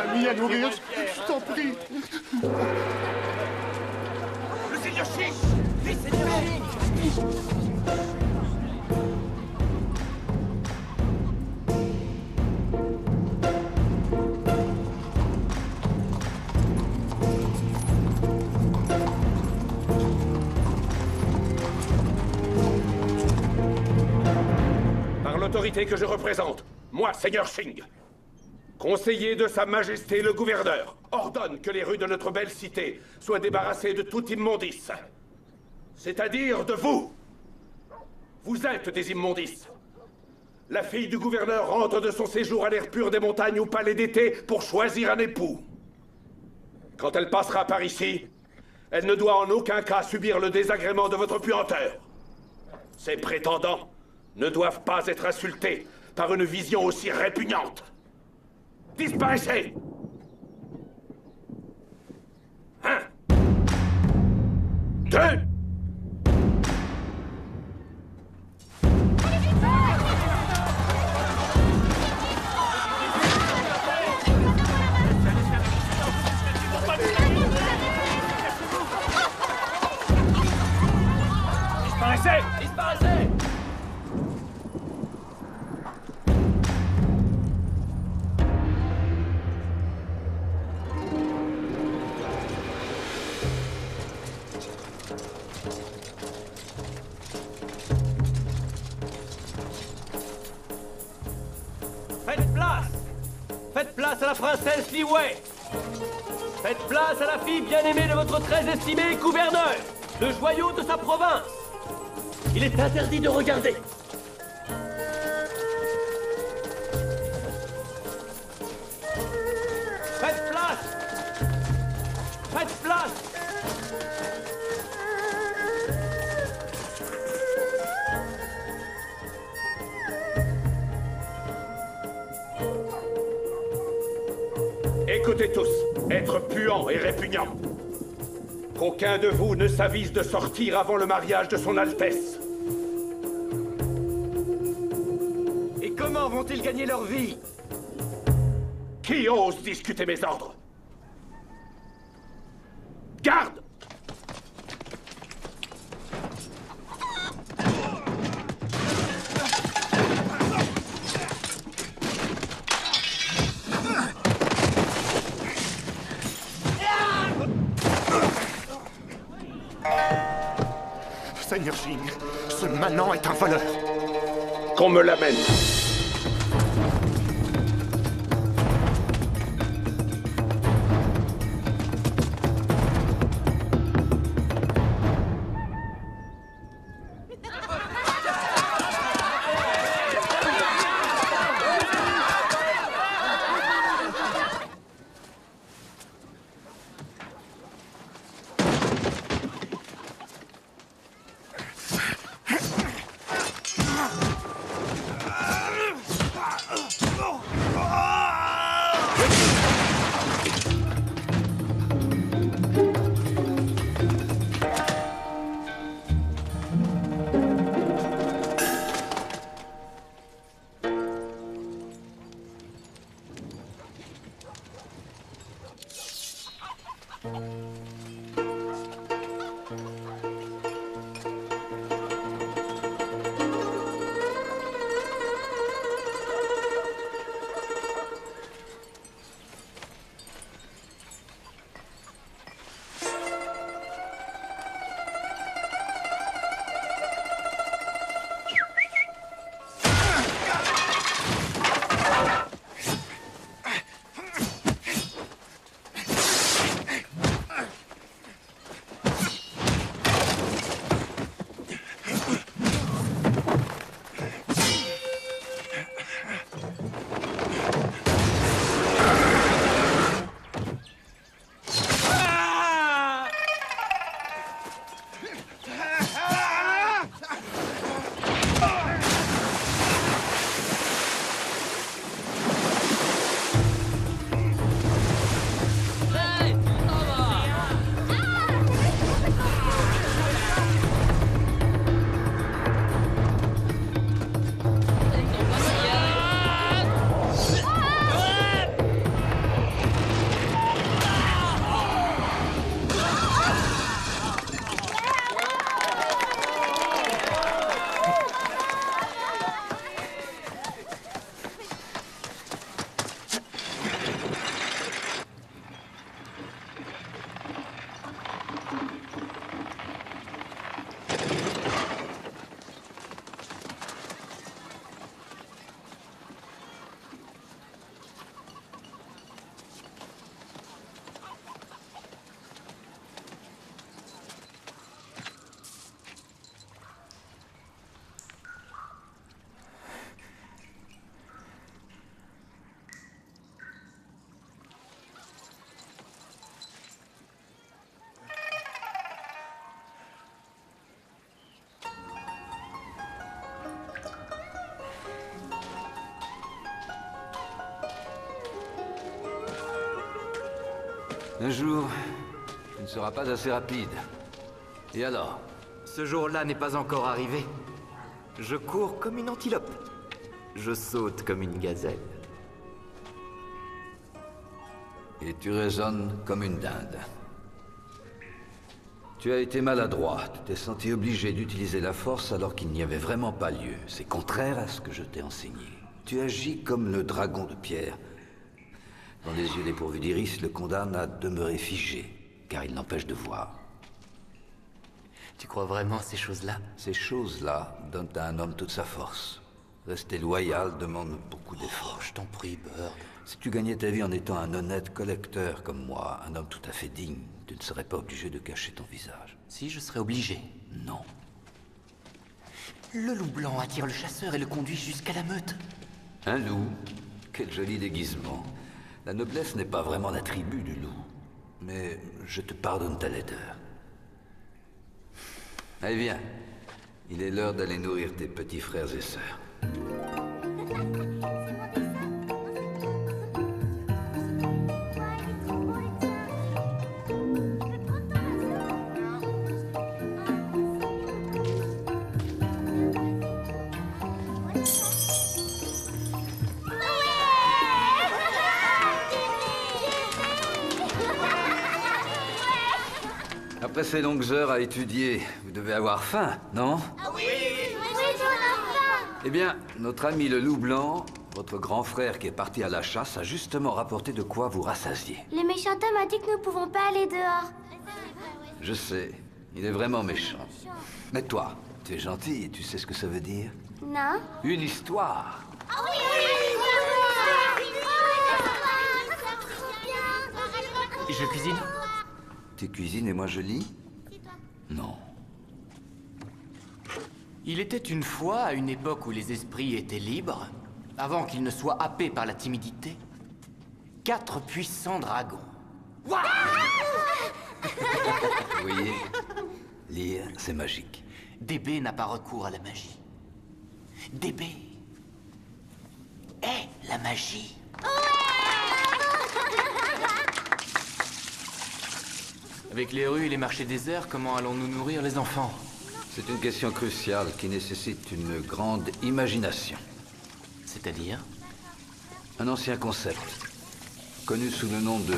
famille à nourrir, je t'en prie. Le Seigneur Shing! Les Seigneurs Shing! Par l'autorité que je représente, moi, Seigneur Shing, conseiller de Sa Majesté le Gouverneur, ordonne que les rues de notre belle cité soient débarrassées de toute immondice. C'est-à-dire de vous. Vous êtes des immondices. La fille du gouverneur rentre de son séjour à l'air pur des montagnes au palais d'été pour choisir un époux. Quand elle passera par ici, elle ne doit en aucun cas subir le désagrément de votre puanteur. Ses prétendants ne doivent pas être insultés par une vision aussi répugnante. Disparaissez! Un. Deux. Disparaissez! Disparaissez! Faites place! Faites place à la princesse Li Wei! Faites place à la fille bien-aimée de votre très estimé gouverneur, le joyau de sa province! Il est interdit de regarder! Faites place! Faites place! Écoutez tous, êtres puants et répugnants. Qu'aucun de vous ne s'avise de sortir avant le mariage de son Altesse. Et comment vont-ils gagner leur vie? Qui ose discuter mes ordres? Garde! Seigneur Shing, ce manant est un voleur. Qu'on me l'amène. Un jour, tu ne seras pas assez rapide. Et alors? Ce jour-là n'est pas encore arrivé. Je cours comme une antilope. Je saute comme une gazelle. Et tu raisonnes comme une dinde. Tu as été maladroit. Tu t'es senti obligé d'utiliser la force alors qu'il n'y avait vraiment pas lieu. C'est contraire à ce que je t'ai enseigné. Tu agis comme le dragon de pierre. Dans les yeux dépourvus d'iris, le condamne à demeurer figé, car il l'empêche de voir. Tu crois vraiment ces choses-là? Ces choses-là donnent à un homme toute sa force. Rester loyal demande beaucoup Oh, d'efforts. je t'en prie, Bird. Si tu gagnais ta vie en étant un honnête collecteur comme moi, un homme tout à fait digne, tu ne serais pas obligé de cacher ton visage. Si je serais obligé. Non. Le loup blanc attire le chasseur et le conduit jusqu'à la meute. Un loup? Quel joli déguisement. La noblesse n'est pas vraiment l'attribut du loup. Mais je te pardonne ta laideur. Allez, viens. Il est l'heure d'aller nourrir tes petits frères et sœurs. Après ces longues heures à étudier, vous devez avoir faim, non? Oui, on a faim. Eh bien, notre ami le loup blanc, votre grand frère qui est parti à la chasse, a justement rapporté de quoi vous rassasier. Le méchant homme a dit que nous ne pouvons pas aller dehors. Je sais, il est vraiment méchant. Mais toi, tu es gentil et tu sais ce que ça veut dire? Non. Une histoire. Je cuisine? Tu cuisines et moi je lis? Non. Il était une fois, à une époque où les esprits étaient libres, avant qu'ils ne soient happés par la timidité, 4 puissants dragons. Vous voyez, lire, c'est magique. DB n'a pas recours à la magie. DB est la magie. Avec les rues et les marchés déserts, comment allons-nous nourrir les enfants? C'est une question cruciale qui nécessite une grande imagination. C'est-à-dire? Un ancien concept, connu sous le nom de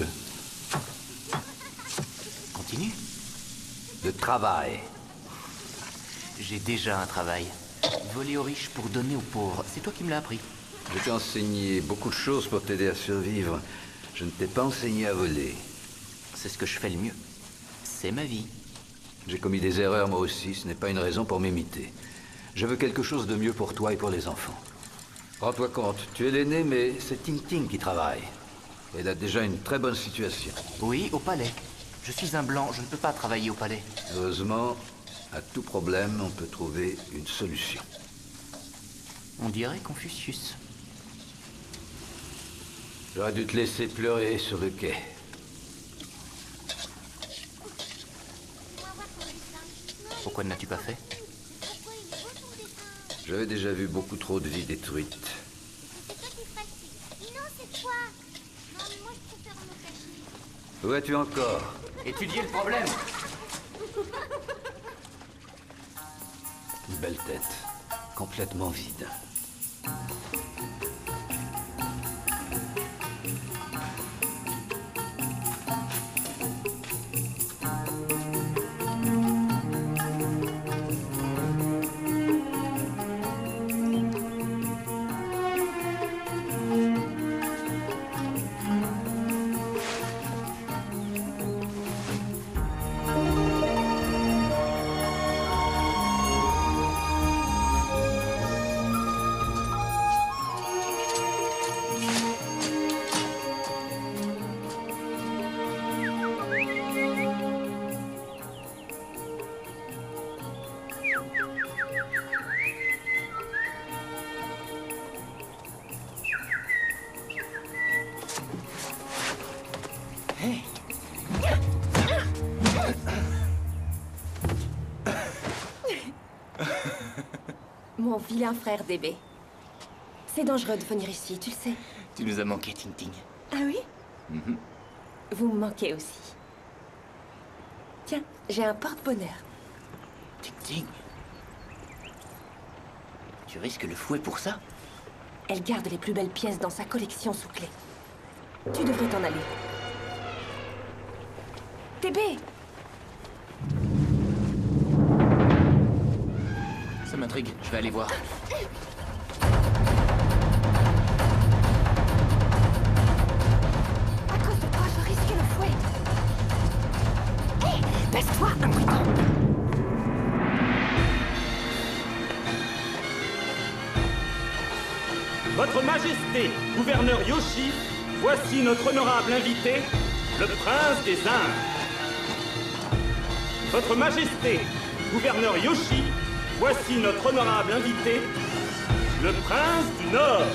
Continue. travail. J'ai déjà un travail. Voler aux riches pour donner aux pauvres. C'est toi qui me l'as appris. Je t'ai enseigné beaucoup de choses pour t'aider à survivre. Je ne t'ai pas enseigné à voler. C'est ce que je fais le mieux. C'est ma vie. J'ai commis des erreurs moi aussi, ce n'est pas une raison pour m'imiter. Je veux quelque chose de mieux pour toi et pour les enfants. Rends-toi compte, tu es l'aîné, mais c'est Ting Ting qui travaille. Elle a déjà une très bonne situation. Oui, au palais. Je suis un blanc, je ne peux pas travailler au palais. Heureusement, à tout problème, on peut trouver une solution. On dirait Confucius. J'aurais dû te laisser pleurer sur le quai. Pourquoi ne l'as-tu pas fait? J'avais déjà vu beaucoup trop de vies détruites. C'est toi qui fatigue. Non, c'est toi. Non, mais moi, je préfère me cacher. Où es-tu encore? Étudier le problème. Une belle tête, complètement vide. Mon vilain frère DB. C'est dangereux de venir ici, tu le sais. Tu nous as manqué, Ting Ting. Ah oui? Vous me manquez aussi. Tiens, j'ai un porte-bonheur. Ting-ting. Tu risques le fouet pour ça? Elle garde les plus belles pièces dans sa collection sous clé. Tu devrais t'en aller. TB! Ça m'intrigue, je vais aller voir. À cause de toi, je risque le fouet. Hé! Baisse-toi, imprudent! Votre Majesté, gouverneur Yoshi, voici notre honorable invité, le prince des Indes. Votre Majesté, gouverneur Yoshi, voici notre honorable invité, le prince du Nord.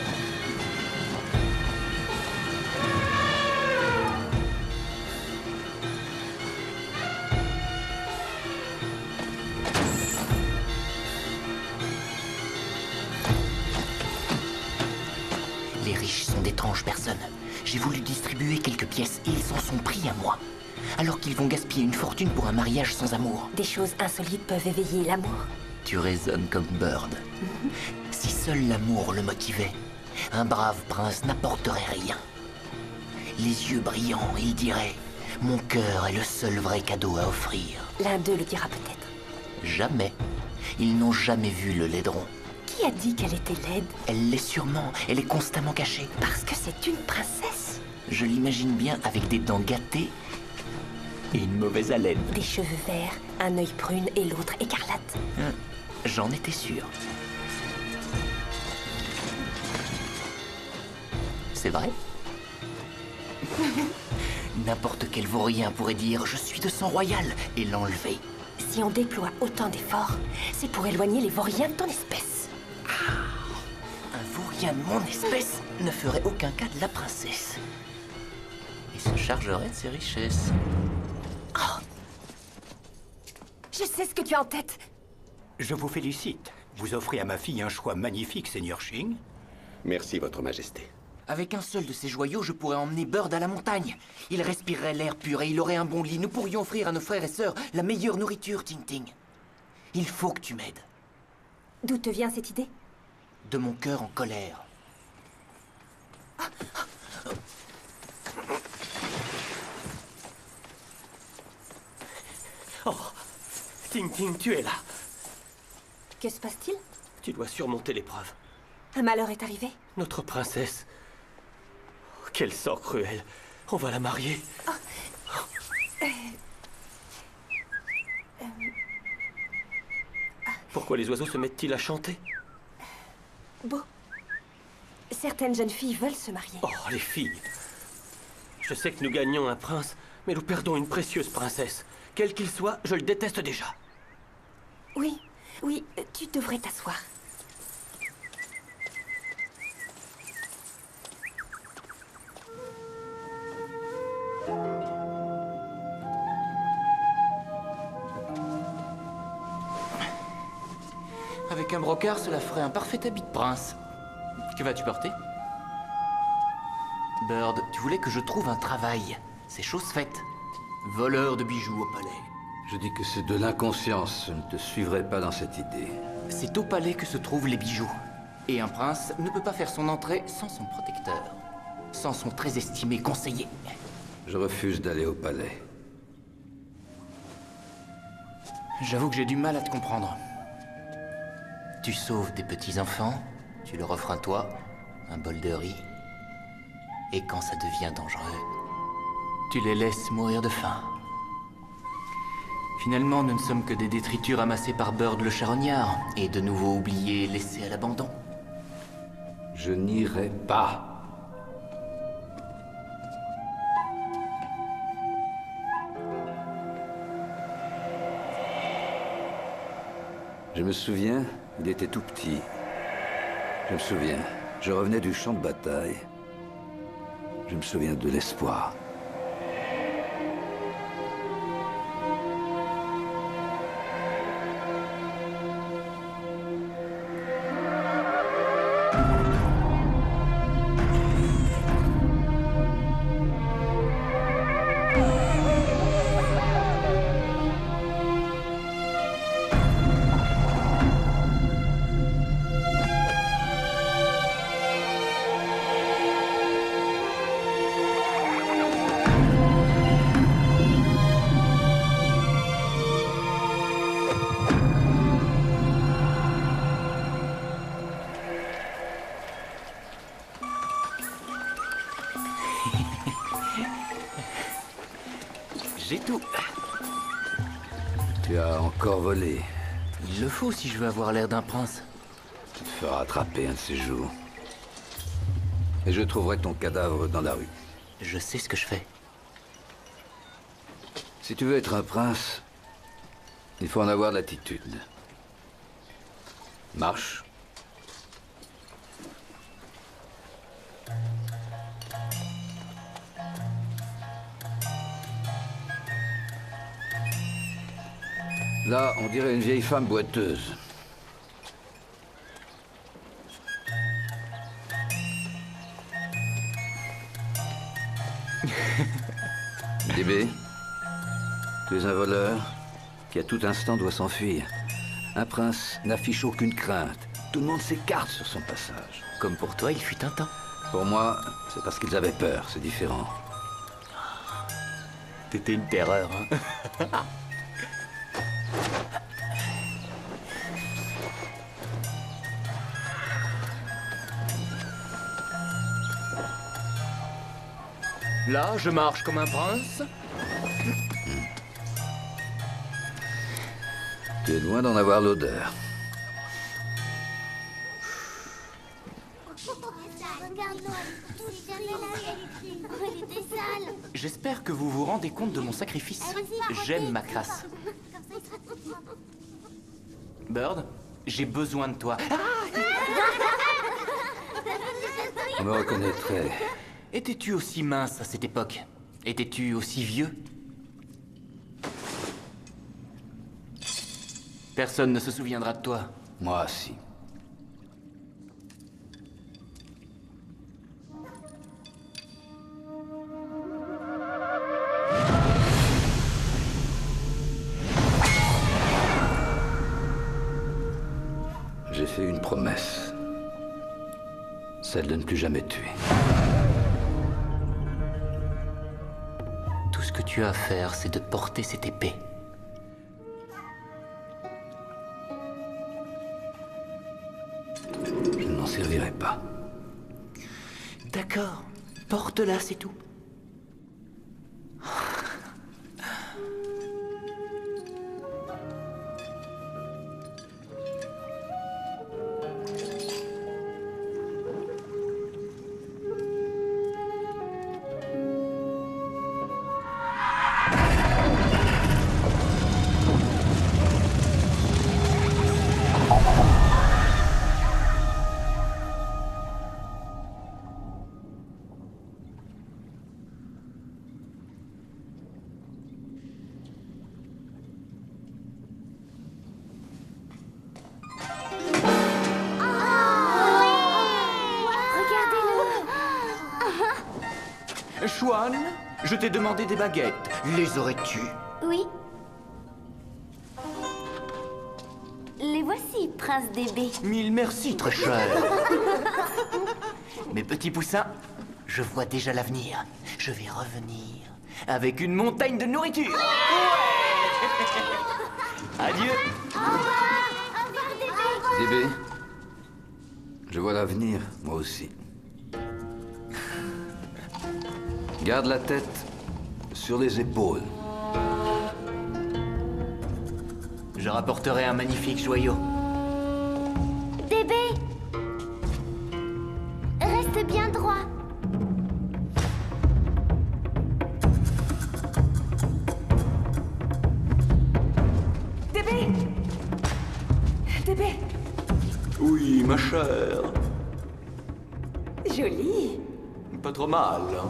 Les riches sont d'étranges personnes. J'ai voulu distribuer quelques pièces et ils s'en sont pris à moi. Alors qu'ils vont gaspiller une fortune pour un mariage sans amour. Des choses insolites peuvent éveiller l'amour. Tu raisonnes comme Bird. Si seul l'amour le motivait, un brave prince n'apporterait rien. Les yeux brillants, il dirait « Mon cœur est le seul vrai cadeau à offrir L'un d'eux le dira peut-être. ». Jamais. Ils n'ont jamais vu le laideron. Qui a dit qu'elle était laide? Elle l'est sûrement. Elle est constamment cachée. Parce que c'est une princesse. Je l'imagine bien avec des dents gâtées et une mauvaise haleine. Des cheveux verts, un œil prune et l'autre écarlate. J'en étais sûr. C'est vrai? N'importe quel vaurien pourrait dire « Je suis de sang royal » et l'enlever. Si on déploie autant d'efforts, c'est pour éloigner les vauriens de ton espèce. Un vaurien de mon espèce ne ferait aucun cas de la princesse. Et se chargerait de ses richesses. Je sais ce que tu as en tête. Je vous félicite. Vous offrez à ma fille un choix magnifique, Seigneur Shing. Merci, Votre Majesté. Avec un seul de ces joyaux, je pourrais emmener Bird à la montagne. Il respirerait l'air pur et il aurait un bon lit. Nous pourrions offrir à nos frères et sœurs la meilleure nourriture, Ting-Ting. Il faut que tu m'aides. D'où te vient cette idée? De mon cœur en colère. Oh, Ting-Ting, tu es là. Que se passe-t-il? Tu dois surmonter l'épreuve. Un malheur est arrivé? Notre princesse. Oh, quel sort cruel. On va la marier. Pourquoi les oiseaux se mettent-ils à chanter? Beau. Certaines jeunes filles veulent se marier. Oh, les filles. Je sais que nous gagnons un prince, mais nous perdons une précieuse princesse. Quel qu'il soit, je le déteste déjà. Oui, oui, tu devrais t'asseoir. Avec un brocart, cela ferait un parfait habit de prince. Que vas-tu porter? Bird, tu voulais que je trouve un travail. C'est chose faite. Voleur de bijoux au palais. Je dis que c'est de l'inconscience. Je ne te suivrai pas dans cette idée. C'est au palais que se trouvent les bijoux. Et un prince ne peut pas faire son entrée sans son protecteur. Sans son très estimé conseiller. Je refuse d'aller au palais. J'avoue que j'ai du mal à te comprendre. Tu sauves des petits-enfants, tu leur offres un toit, un bol de riz. Et quand ça devient dangereux, tu les laisses mourir de faim. Finalement, nous ne sommes que des détritus ramassés par Bird le charognard, et de nouveau oubliés et laissés à l'abandon. Je n'irai pas. Je me souviens, il était tout petit. Je me souviens, je revenais du champ de bataille. Je me souviens de l'espoir. J'ai tout. Tu as encore volé. Il le faut si je veux avoir l'air d'un prince. Tu te feras attraper un de ces jours. Et je trouverai ton cadavre dans la rue. Je sais ce que je fais. Si tu veux être un prince, il faut en avoir l'attitude. Marche. Là, on dirait une vieille femme boiteuse. DB, tu es un voleur qui à tout instant doit s'enfuir. Un prince n'affiche aucune crainte. Tout le monde s'écarte sur son passage. Comme pour toi, il fut un temps. Pour moi, c'est parce qu'ils avaient peur, c'est différent. T'étais une terreur, hein. Là, je marche comme un prince. Tu es loin d'en avoir l'odeur. Regarde-le. Si jamais il était sale. J'espère que vous vous rendez compte de mon sacrifice. J'aime ma crasse. Bird, j'ai besoin de toi. On me reconnaîtrait. Étais-tu aussi mince à cette époque? Étais-tu aussi vieux? Personne ne se souviendra de toi. Moi, si. J'ai fait une promesse. Celle de ne plus jamais tuer. Tout ce que tu as à faire, c'est de porter cette épée. Je ne m'en servirai pas. D'accord. Porte-la, c'est tout. Chouane, je t'ai demandé des baguettes. Les aurais-tu? Oui. Les voici, prince DB. Mille merci, très cher. Mes petits poussins, je vois déjà l'avenir. Je vais revenir avec une montagne de nourriture. Ouais. Adieu. DB, je vois l'avenir, moi aussi. Garde la tête sur les épaules. Je rapporterai un magnifique joyau. DB, reste bien droit. DB! DB! Oui, ma chère. Joli! Pas trop mal, hein?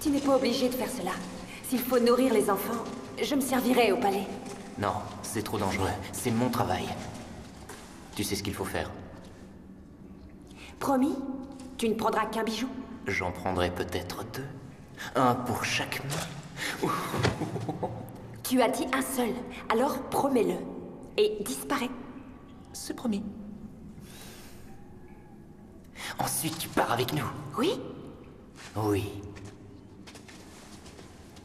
Tu n'es pas obligé de faire cela. S'il faut nourrir les enfants, je me servirai au palais. Non, c'est trop dangereux. C'est mon travail. Tu sais ce qu'il faut faire. Promis? Tu ne prendras qu'un bijou? J'en prendrai peut-être deux. Un pour chaque main. Tu as dit un seul, alors promets-le. Et disparais. C'est promis. Ensuite, tu pars avec nous. Oui? Oui.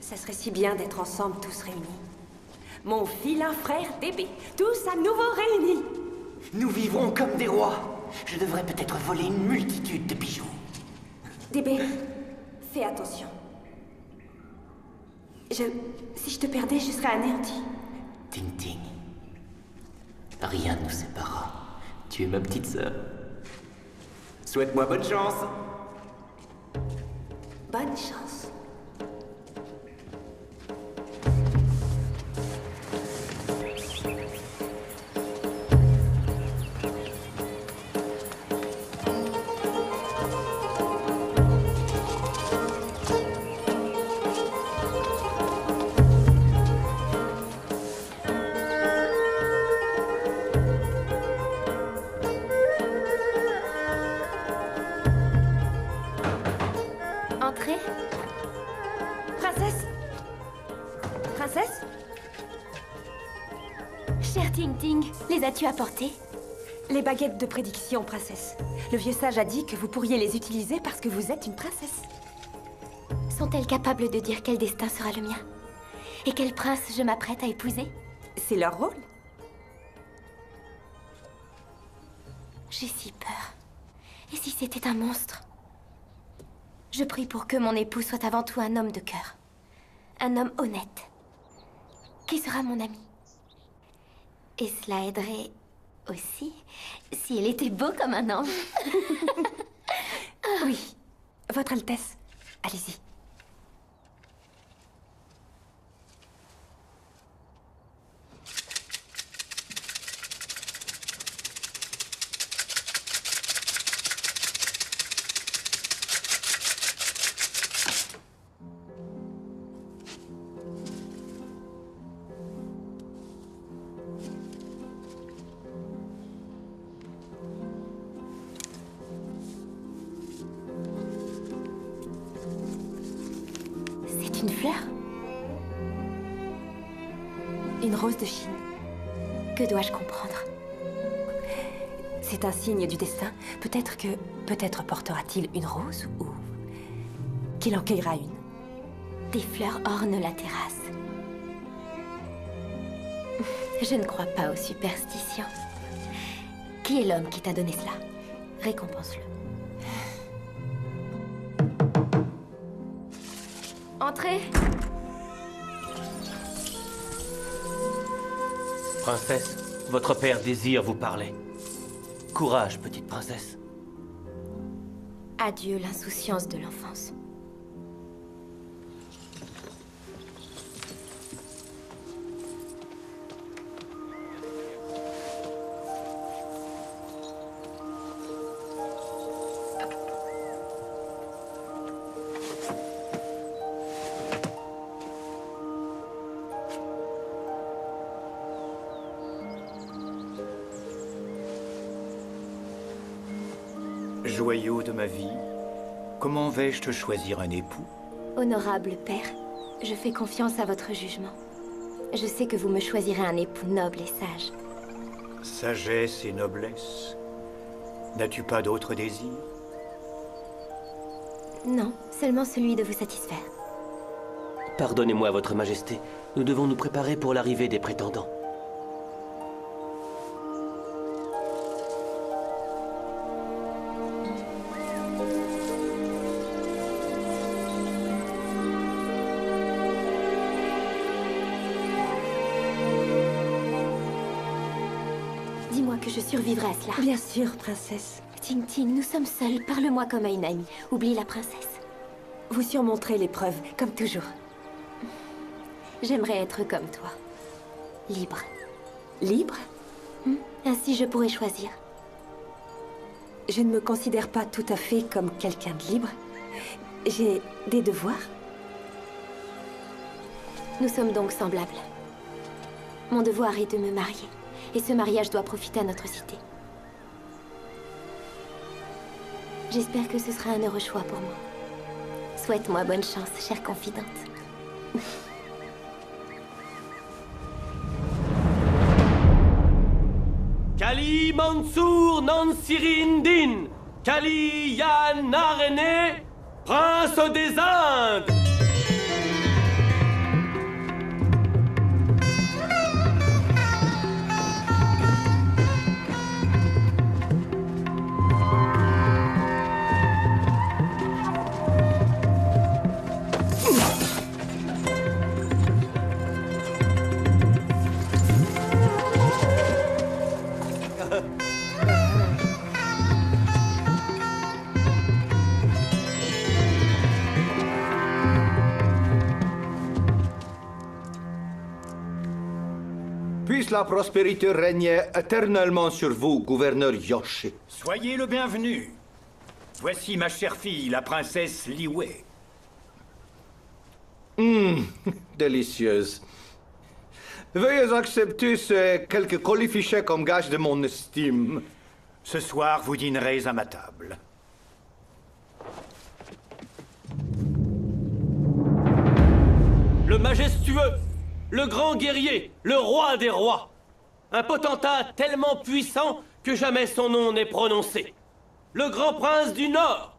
Ça serait si bien d'être ensemble tous réunis. Mon vilain frère DB, tous à nouveau réunis. Nous vivrons comme des rois. Je devrais peut-être voler une multitude de bijoux. DB, fais attention. Si je te perdais, je serais anéantie. Ting Ting. Rien ne nous séparera. Tu es ma petite sœur. Souhaite-moi bonne chance. Bonne chance. Entrez. Princesse? Princesse? Cher Ting Ting, les as-tu apportées? Les baguettes de prédiction, princesse. Le vieux sage a dit que vous pourriez les utiliser parce que vous êtes une princesse. Sont-elles capables de dire quel destin sera le mien? Et quel prince je m'apprête à épouser? C'est leur rôle. J'ai si peur. Et si c'était un monstre? Je prie pour que mon époux soit avant tout un homme de cœur. Un homme honnête. Qui sera mon ami. Et cela aiderait aussi s'il était beau comme un ange. Oui, Votre Altesse, allez-y. C'est une fleur? Une rose de Chine. Que dois-je comprendre? C'est un signe du destin. Peut-être portera-t-il une rose ou qu'il en cueillera une. Des fleurs ornent la terrasse. Je ne crois pas aux superstitions. Qui est l'homme qui t'a donné cela? Récompense-le. Entrez. Princesse, votre père désire vous parler. Courage, petite princesse. Adieu l'insouciance de l'enfance. Joyau de ma vie, comment vais-je te choisir un époux? Honorable père, je fais confiance à votre jugement. Je sais que vous me choisirez un époux noble et sage. Sagesse et noblesse. N'as-tu pas d'autre désir? Non, seulement celui de vous satisfaire. Pardonnez-moi, votre majesté. Nous devons nous préparer pour l'arrivée des prétendants. Dis-moi que je survivrai à cela. Bien sûr, princesse. Ting Ting, nous sommes seuls. Parle-moi comme à une amie. Oublie la princesse. Vous surmonterez l'épreuve, comme toujours. J'aimerais être comme toi. Libre. Libre? Ainsi je pourrais choisir. Je ne me considère pas tout à fait comme quelqu'un de libre. J'ai des devoirs. Nous sommes donc semblables. Mon devoir est de me marier. Et ce mariage doit profiter à notre cité. J'espère que ce sera un heureux choix pour moi. Souhaite-moi bonne chance, chère confidente. Kali Mansour Nansirindin, Kali Yanarene, prince des Indes. puisse la prospérité régner éternellement sur vous, gouverneur Yoshi. Soyez le bienvenu. Voici ma chère fille, la princesse Liyue. Délicieuse. Veuillez accepter ces quelques colifichets comme gage de mon estime. Ce soir, vous dînerez à ma table. Le majestueux, le grand guerrier, le roi des rois. Un potentat tellement puissant que jamais son nom n'est prononcé. Le grand prince du Nord.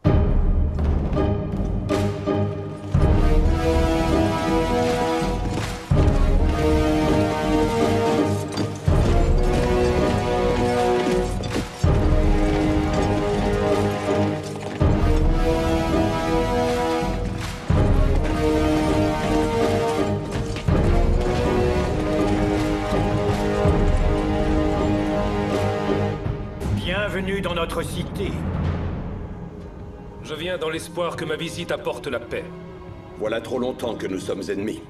Bienvenue dans notre cité. Je viens dans l'espoir que ma visite apporte la paix. Voilà trop longtemps que nous sommes ennemis.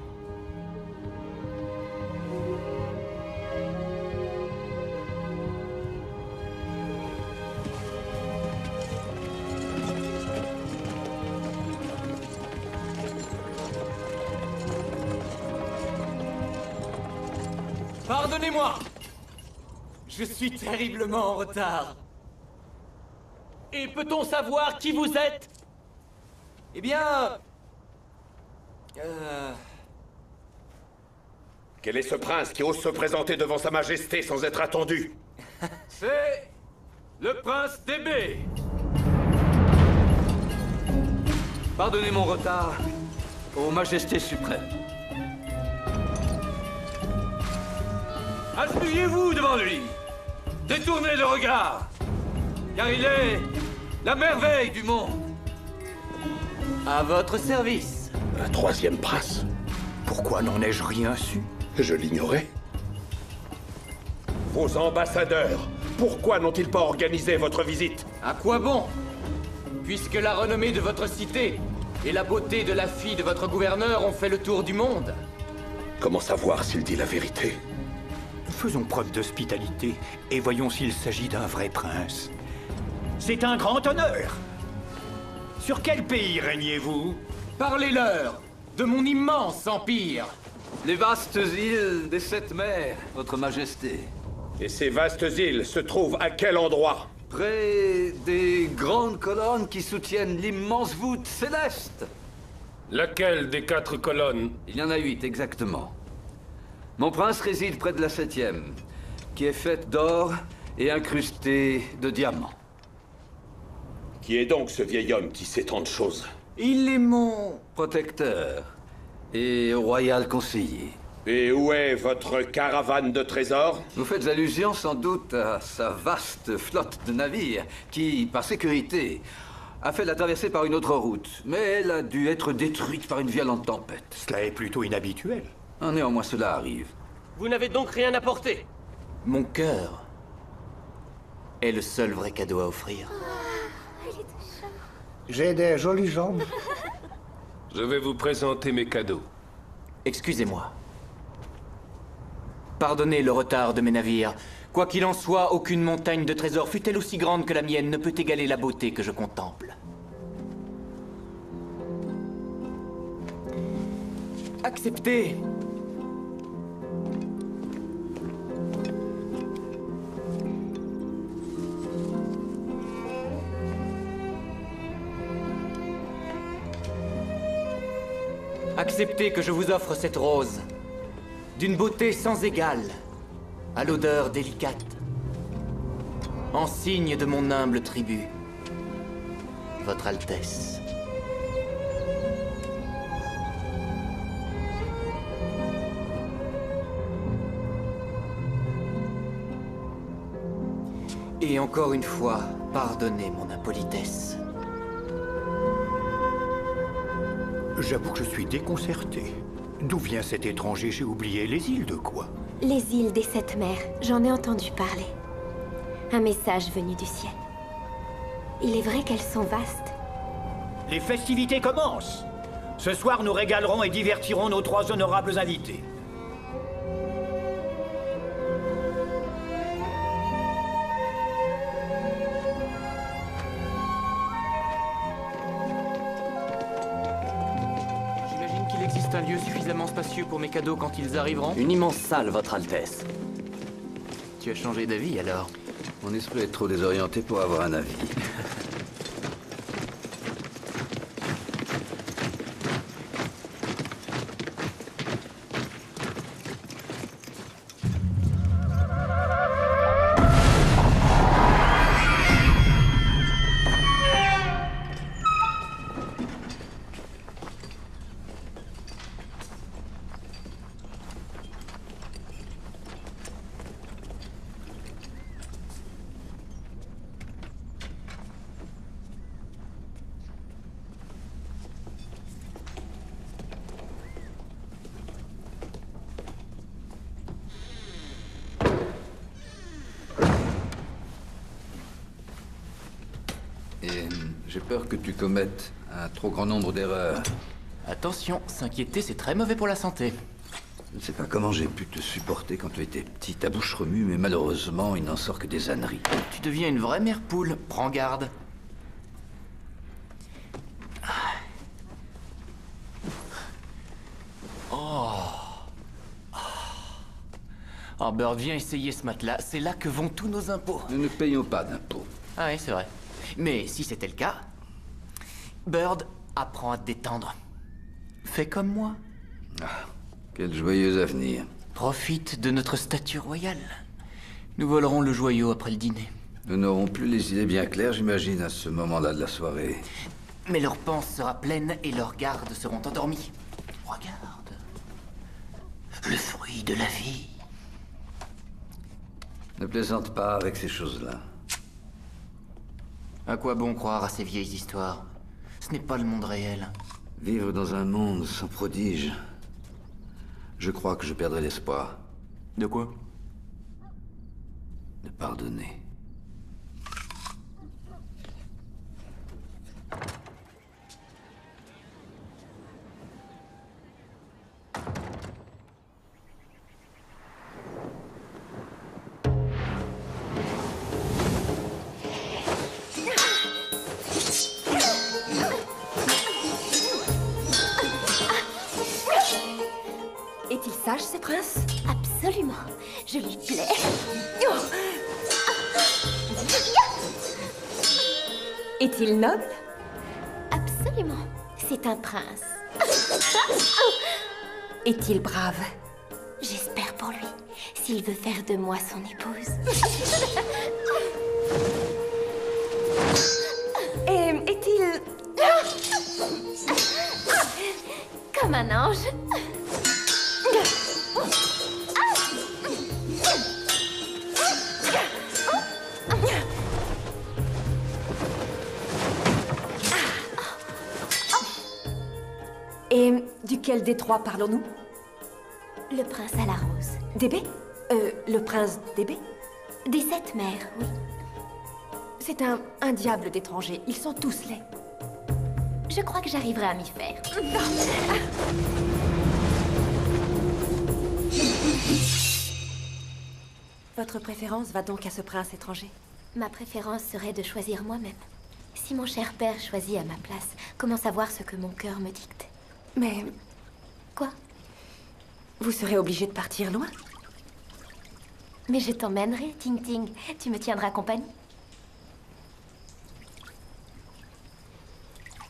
Pardonnez-moi. Je suis terriblement en retard. Et peut-on savoir qui vous êtes? Eh bien... Quel est ce prince qui ose se présenter devant sa majesté sans être attendu? C'est... le prince DB. Pardonnez mon retard, ô Majesté suprême. Appuyez-vous devant lui. Détournez le regard. Car il est la merveille du monde. À votre service. Un troisième prince? Pourquoi n'en ai-je rien su? Je l'ignorais. Vos ambassadeurs, pourquoi n'ont-ils pas organisé votre visite? À quoi bon? Puisque la renommée de votre cité et la beauté de la fille de votre gouverneur ont fait le tour du monde. Comment savoir s'il dit la vérité? Faisons preuve d'hospitalité et voyons s'il s'agit d'un vrai prince. C'est un grand honneur. Sur quel pays régnez-vous? Parlez-leur de mon immense empire. Les vastes îles des sept mers, votre Majesté. Et ces vastes îles se trouvent à quel endroit? Près des grandes colonnes qui soutiennent l'immense voûte céleste. Laquelle des 4 colonnes? Il y en a 8 exactement. Mon prince réside près de la 7e, qui est faite d'or et incrustée de diamants. Qui est donc ce vieil homme qui sait tant de choses? Il est mon protecteur et royal conseiller. Et où est votre caravane de trésors? Vous faites allusion sans doute à sa vaste flotte de navires qui, par sécurité, a fait la traversée par une autre route. Mais elle a dû être détruite par une violente tempête. Cela est plutôt inhabituel. Néanmoins, cela arrive. Vous n'avez donc rien apporté? Mon cœur est le seul vrai cadeau à offrir. J'ai des jolies jambes. Je vais vous présenter mes cadeaux. Excusez-moi. Pardonnez le retard de mes navires. Quoi qu'il en soit, aucune montagne de trésors, fût-elle aussi grande que la mienne, ne peut égaler la beauté que je contemple. Acceptez. Acceptez que je vous offre cette rose, d'une beauté sans égale, à l'odeur délicate, en signe de mon humble tribut, Votre Altesse. Et encore une fois, pardonnez mon impolitesse. J'avoue que je suis déconcerté. D'où vient cet étranger? J'ai oublié. Les îles de quoi? Les îles des sept mers, j'en ai entendu parler. Un message venu du ciel. Il est vrai qu'elles sont vastes. Les festivités commencent. Ce soir, nous régalerons et divertirons nos 3 honorables invités. existe un lieu suffisamment spacieux pour mes cadeaux quand ils arriveront? Une immense salle, Votre Altesse. Tu as changé d'avis alors? Mon esprit est trop désorienté pour avoir un avis. Et j'ai peur que tu commettes un trop grand nombre d'erreurs. Attention, s'inquiéter, c'est très mauvais pour la santé. Je ne sais pas comment j'ai pu te supporter quand tu étais petit. Ta bouche remue, mais malheureusement, il n'en sort que des âneries. Tu deviens une vraie mère poule. Prends garde. Oh, Bird, viens essayer ce matelas. C'est là que vont tous nos impôts. Nous ne payons pas d'impôts. Ah oui, c'est vrai. Mais si c'était le cas, Bird, apprends à te détendre. Fais comme moi. Ah, quel joyeux avenir. Profite de notre statut royal. Nous volerons le joyau après le dîner. Nous n'aurons plus les idées bien claires, j'imagine, à ce moment-là de la soirée. Mais leur panse sera pleine et leurs gardes seront endormis. Regarde. Le fruit de la vie. Ne plaisante pas avec ces choses-là. À quoi bon croire à ces vieilles histoires? Ce n'est pas le monde réel. Vivre dans un monde sans prodige. Je crois que je perdrai l'espoir. De quoi? De pardonner. Est-il sage, ce prince? Absolument. Je lui plais. Est-il noble? Absolument. C'est un prince. Est-il brave? J'espère pour lui, s'il veut faire de moi son épouse. Et est-il... Comme un ange. Et duquel des trois parlons-nous? Le prince à la rose. D'Ébé? Le prince d'Ébé? Des 7 mers, oui. C'est un diable d'étranger. Ils sont tous laids. Je crois que j'arriverai à m'y faire. Votre préférence va donc à ce prince étranger? Ma préférence serait de choisir moi-même. Si mon cher père choisit à ma place, comment savoir ce que mon cœur me dicte? Mais... Quoi? Vous serez obligé de partir loin? Mais je t'emmènerai, Ting Ting. Tu me tiendras compagnie.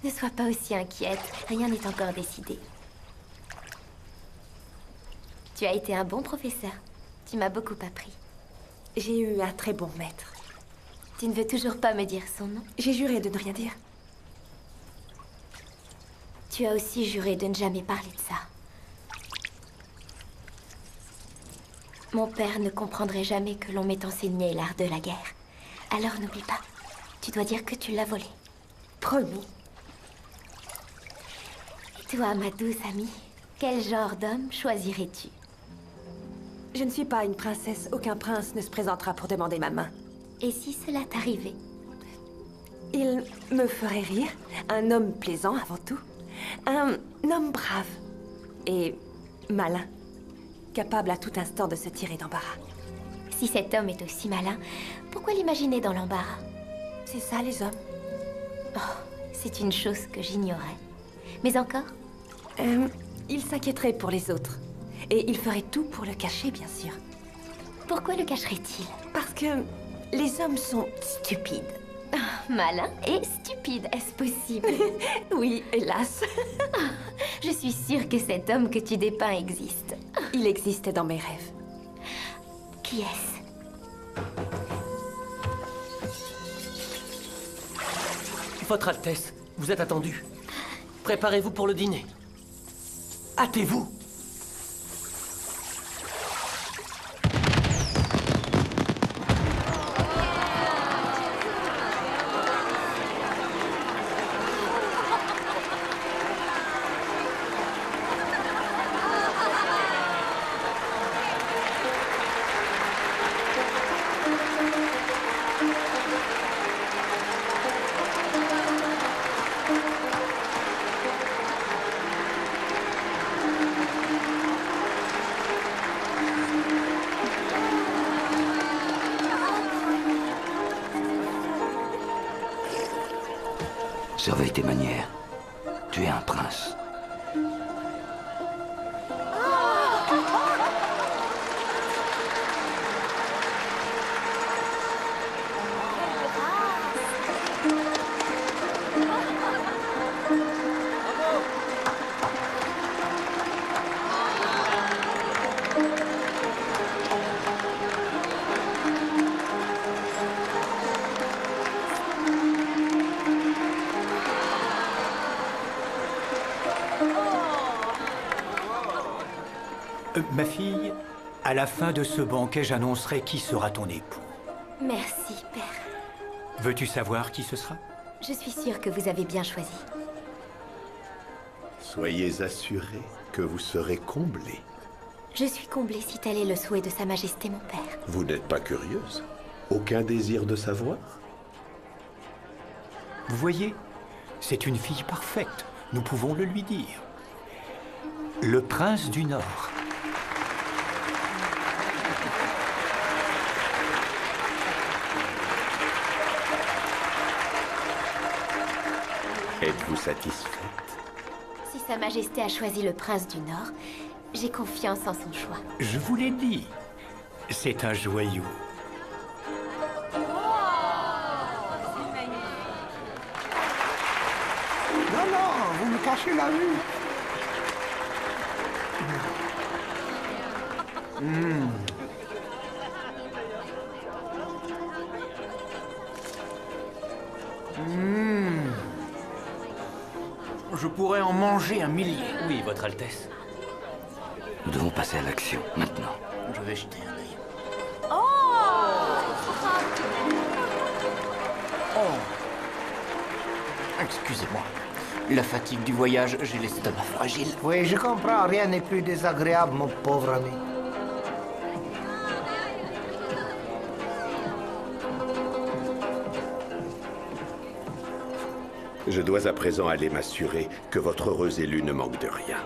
Ne sois pas aussi inquiète. Rien n'est encore décidé. Tu as été un bon professeur. Tu m'as beaucoup appris. J'ai eu un très bon maître. Tu ne veux toujours pas me dire son nom? J'ai juré de ne rien dire. Tu as aussi juré de ne jamais parler de ça. Mon père ne comprendrait jamais que l'on m'ait enseigné l'art de la guerre. Alors n'oublie pas, tu dois dire que tu l'as volé. Promis. Et toi, ma douce amie, quel genre d'homme choisirais-tu? Je ne suis pas une princesse. Aucun prince ne se présentera pour demander ma main. Et si cela t'arrivait? Il me ferait rire. Un homme plaisant avant tout. Un homme brave. Et malin. Capable à tout instant de se tirer d'embarras. Si cet homme est aussi malin, pourquoi l'imaginer dans l'embarras? C'est ça, les hommes. Oh, c'est une chose que j'ignorais. Mais encore? Il s'inquiéterait pour les autres. Et il ferait tout pour le cacher, bien sûr. Pourquoi le cacherait-il? Parce que les hommes sont stupides. Malin et stupide, est-ce possible? Oui, hélas. Je suis sûre que cet homme que tu dépeins existe. Il existe dans mes rêves. Qui est-ce? Votre Altesse, vous êtes attendu. Préparez-vous pour le dîner. Hâtez-vous. Surveille tes manières. Tu es un prince. Ma fille, à la fin de ce banquet, j'annoncerai qui sera ton époux. Merci, père. Veux-tu savoir qui ce sera? Je suis sûre que vous avez bien choisi. Soyez assurés que vous serez comblés. Je suis comblée si tel est le souhait de Sa Majesté mon père. Vous n'êtes pas curieuse? Aucun désir de savoir? Vous voyez, c'est une fille parfaite. Nous pouvons le lui dire. Le prince du Nord. Êtes-vous satisfaite? Si Sa Majesté a choisi le prince du Nord, j'ai confiance en son choix. Je vous l'ai dit, c'est un joyau. Non, non, vous me cachez la vue. Je pourrais en manger un millier. Oui, Votre Altesse. Nous devons passer à l'action, maintenant. Je vais jeter un œil. Oh! Excusez-moi. La fatigue du voyage, j'ai l'estomac fragile. Oui, je comprends. Rien n'est plus désagréable, mon pauvre ami. Je dois à présent aller m'assurer que votre heureux élu ne manque de rien.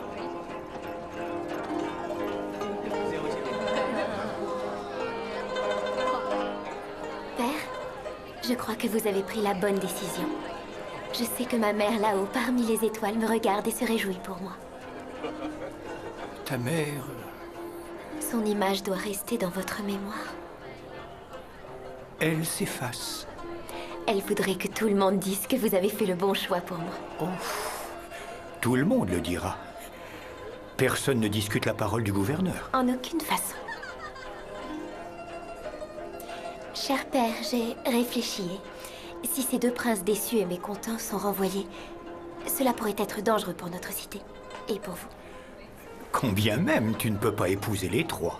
Père, je crois que vous avez pris la bonne décision. Je sais que ma mère là-haut, parmi les étoiles, me regarde et se réjouit pour moi. Ta mère... Son image doit rester dans votre mémoire. Elle s'efface. Elle voudrait que tout le monde dise que vous avez fait le bon choix pour moi. Oh, tout le monde le dira. Personne ne discute la parole du gouverneur. En aucune façon. Cher père, j'ai réfléchi. Si ces deux princes déçus et mécontents sont renvoyés, cela pourrait être dangereux pour notre cité. Et pour vous. Combien même tu ne peux pas épouser les trois.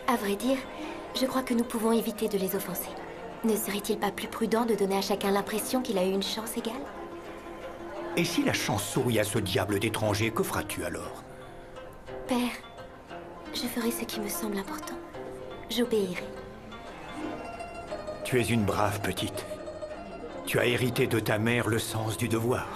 À vrai dire, je crois que nous pouvons éviter de les offenser. Ne serait-il pas plus prudent de donner à chacun l'impression qu'il a eu une chance égale? Et si la chance sourit à ce diable d'étranger, que feras-tu alors? Père, je ferai ce qui me semble important. J'obéirai. Tu es une brave petite. Tu as hérité de ta mère le sens du devoir.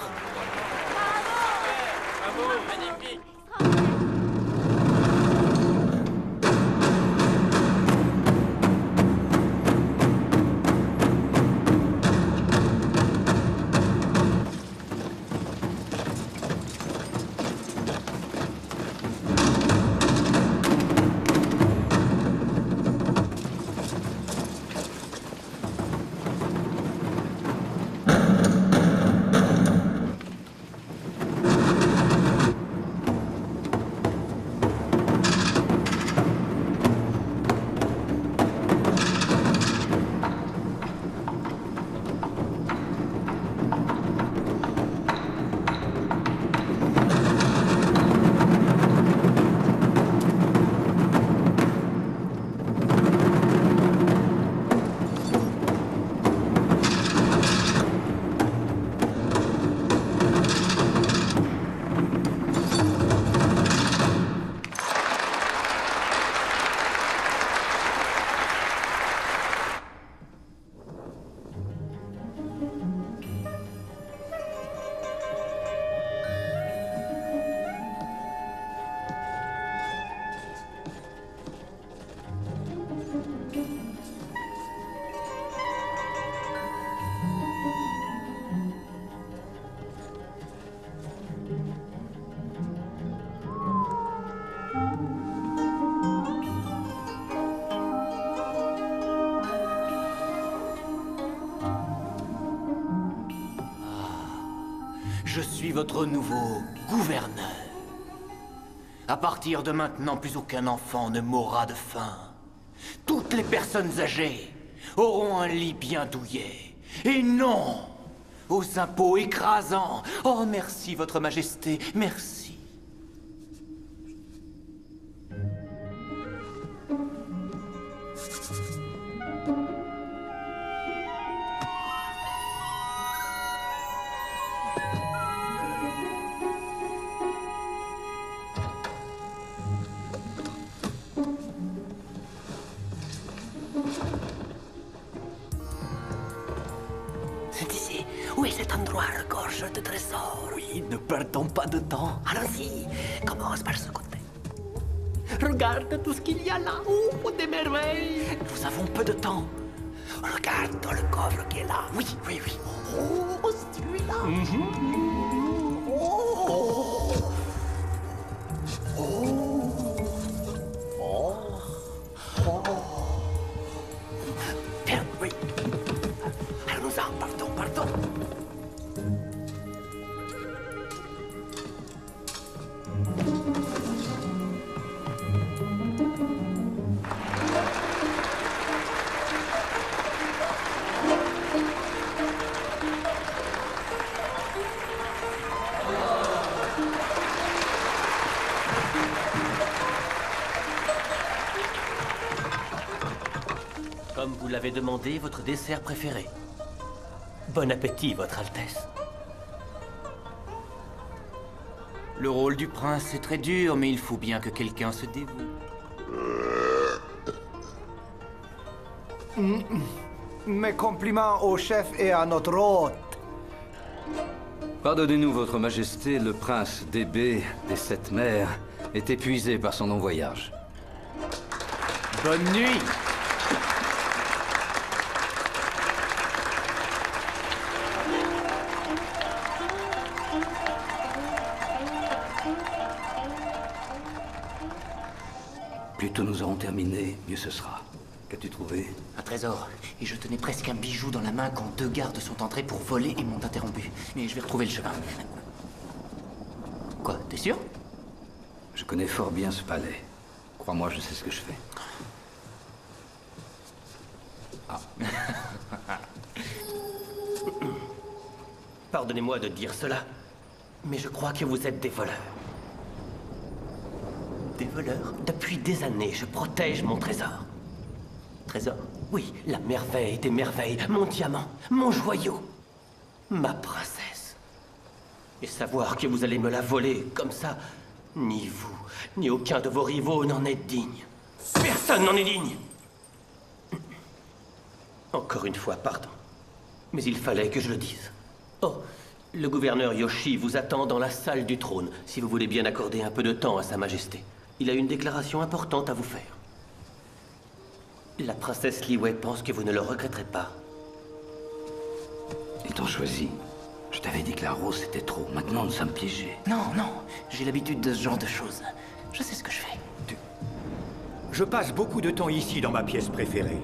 votre nouveau gouverneur. À partir de maintenant, plus aucun enfant ne mourra de faim. Toutes les personnes âgées auront un lit bien douillet. Et non aux impôts écrasants. Oh, merci, Votre Majesté, merci. C'est ici. Oui, cet endroit regorge de trésors. Oui, ne perdons pas de temps. Allons-y. Commence par ce côté. Regarde tout ce qu'il y a là. Oh, des merveilles. Nous avons peu de temps. Regarde dans le coffre qui est là. Oui, oui, oui. Oh, celui-là. Bien, oui. Allons-en, partons, partons. Comme vous l'avez demandé, votre dessert préféré. Bon appétit, Votre Altesse. Le rôle du prince est très dur, mais il faut bien que quelqu'un se dévoue. Mes compliments au chef et à notre hôte. Pardonnez-nous, Votre Majesté, le prince d'Ébé des Sept Mers est épuisé par son long voyage. Bonne nuit. Plus tôt nous aurons terminé, mieux ce sera. Qu'as-tu trouvé? Un trésor. Et je tenais presque un bijou dans la main quand deux gardes sont entrés pour voler et m'ont interrompu. Mais je vais retrouver le chemin. Quoi, t'es sûr? Je connais fort bien ce palais. Crois-moi, je sais ce que je fais. Pardonnez-moi de dire cela, mais je crois que vous êtes des voleurs. Des voleurs? Depuis des années, je protège mon trésor. Trésor? Oui, la merveille des merveilles, mon diamant, mon joyau, ma princesse. Et savoir que vous allez me la voler comme ça, ni vous, ni aucun de vos rivaux n'en est digne. Personne n'en est digne! Encore une fois, pardon. Mais il fallait que je le dise. Oh, le gouverneur Yoshi vous attend dans la salle du trône, si vous voulez bien accorder un peu de temps à Sa Majesté. Il a une déclaration importante à vous faire. La princesse Liyue pense que vous ne le regretterez pas. Ils t'ont choisi. Je t'avais dit que la rose c'était trop. Maintenant nous sommes piégés. Non, non. J'ai l'habitude de ce genre de choses. Je sais ce que je fais. Je passe beaucoup de temps ici dans ma pièce préférée.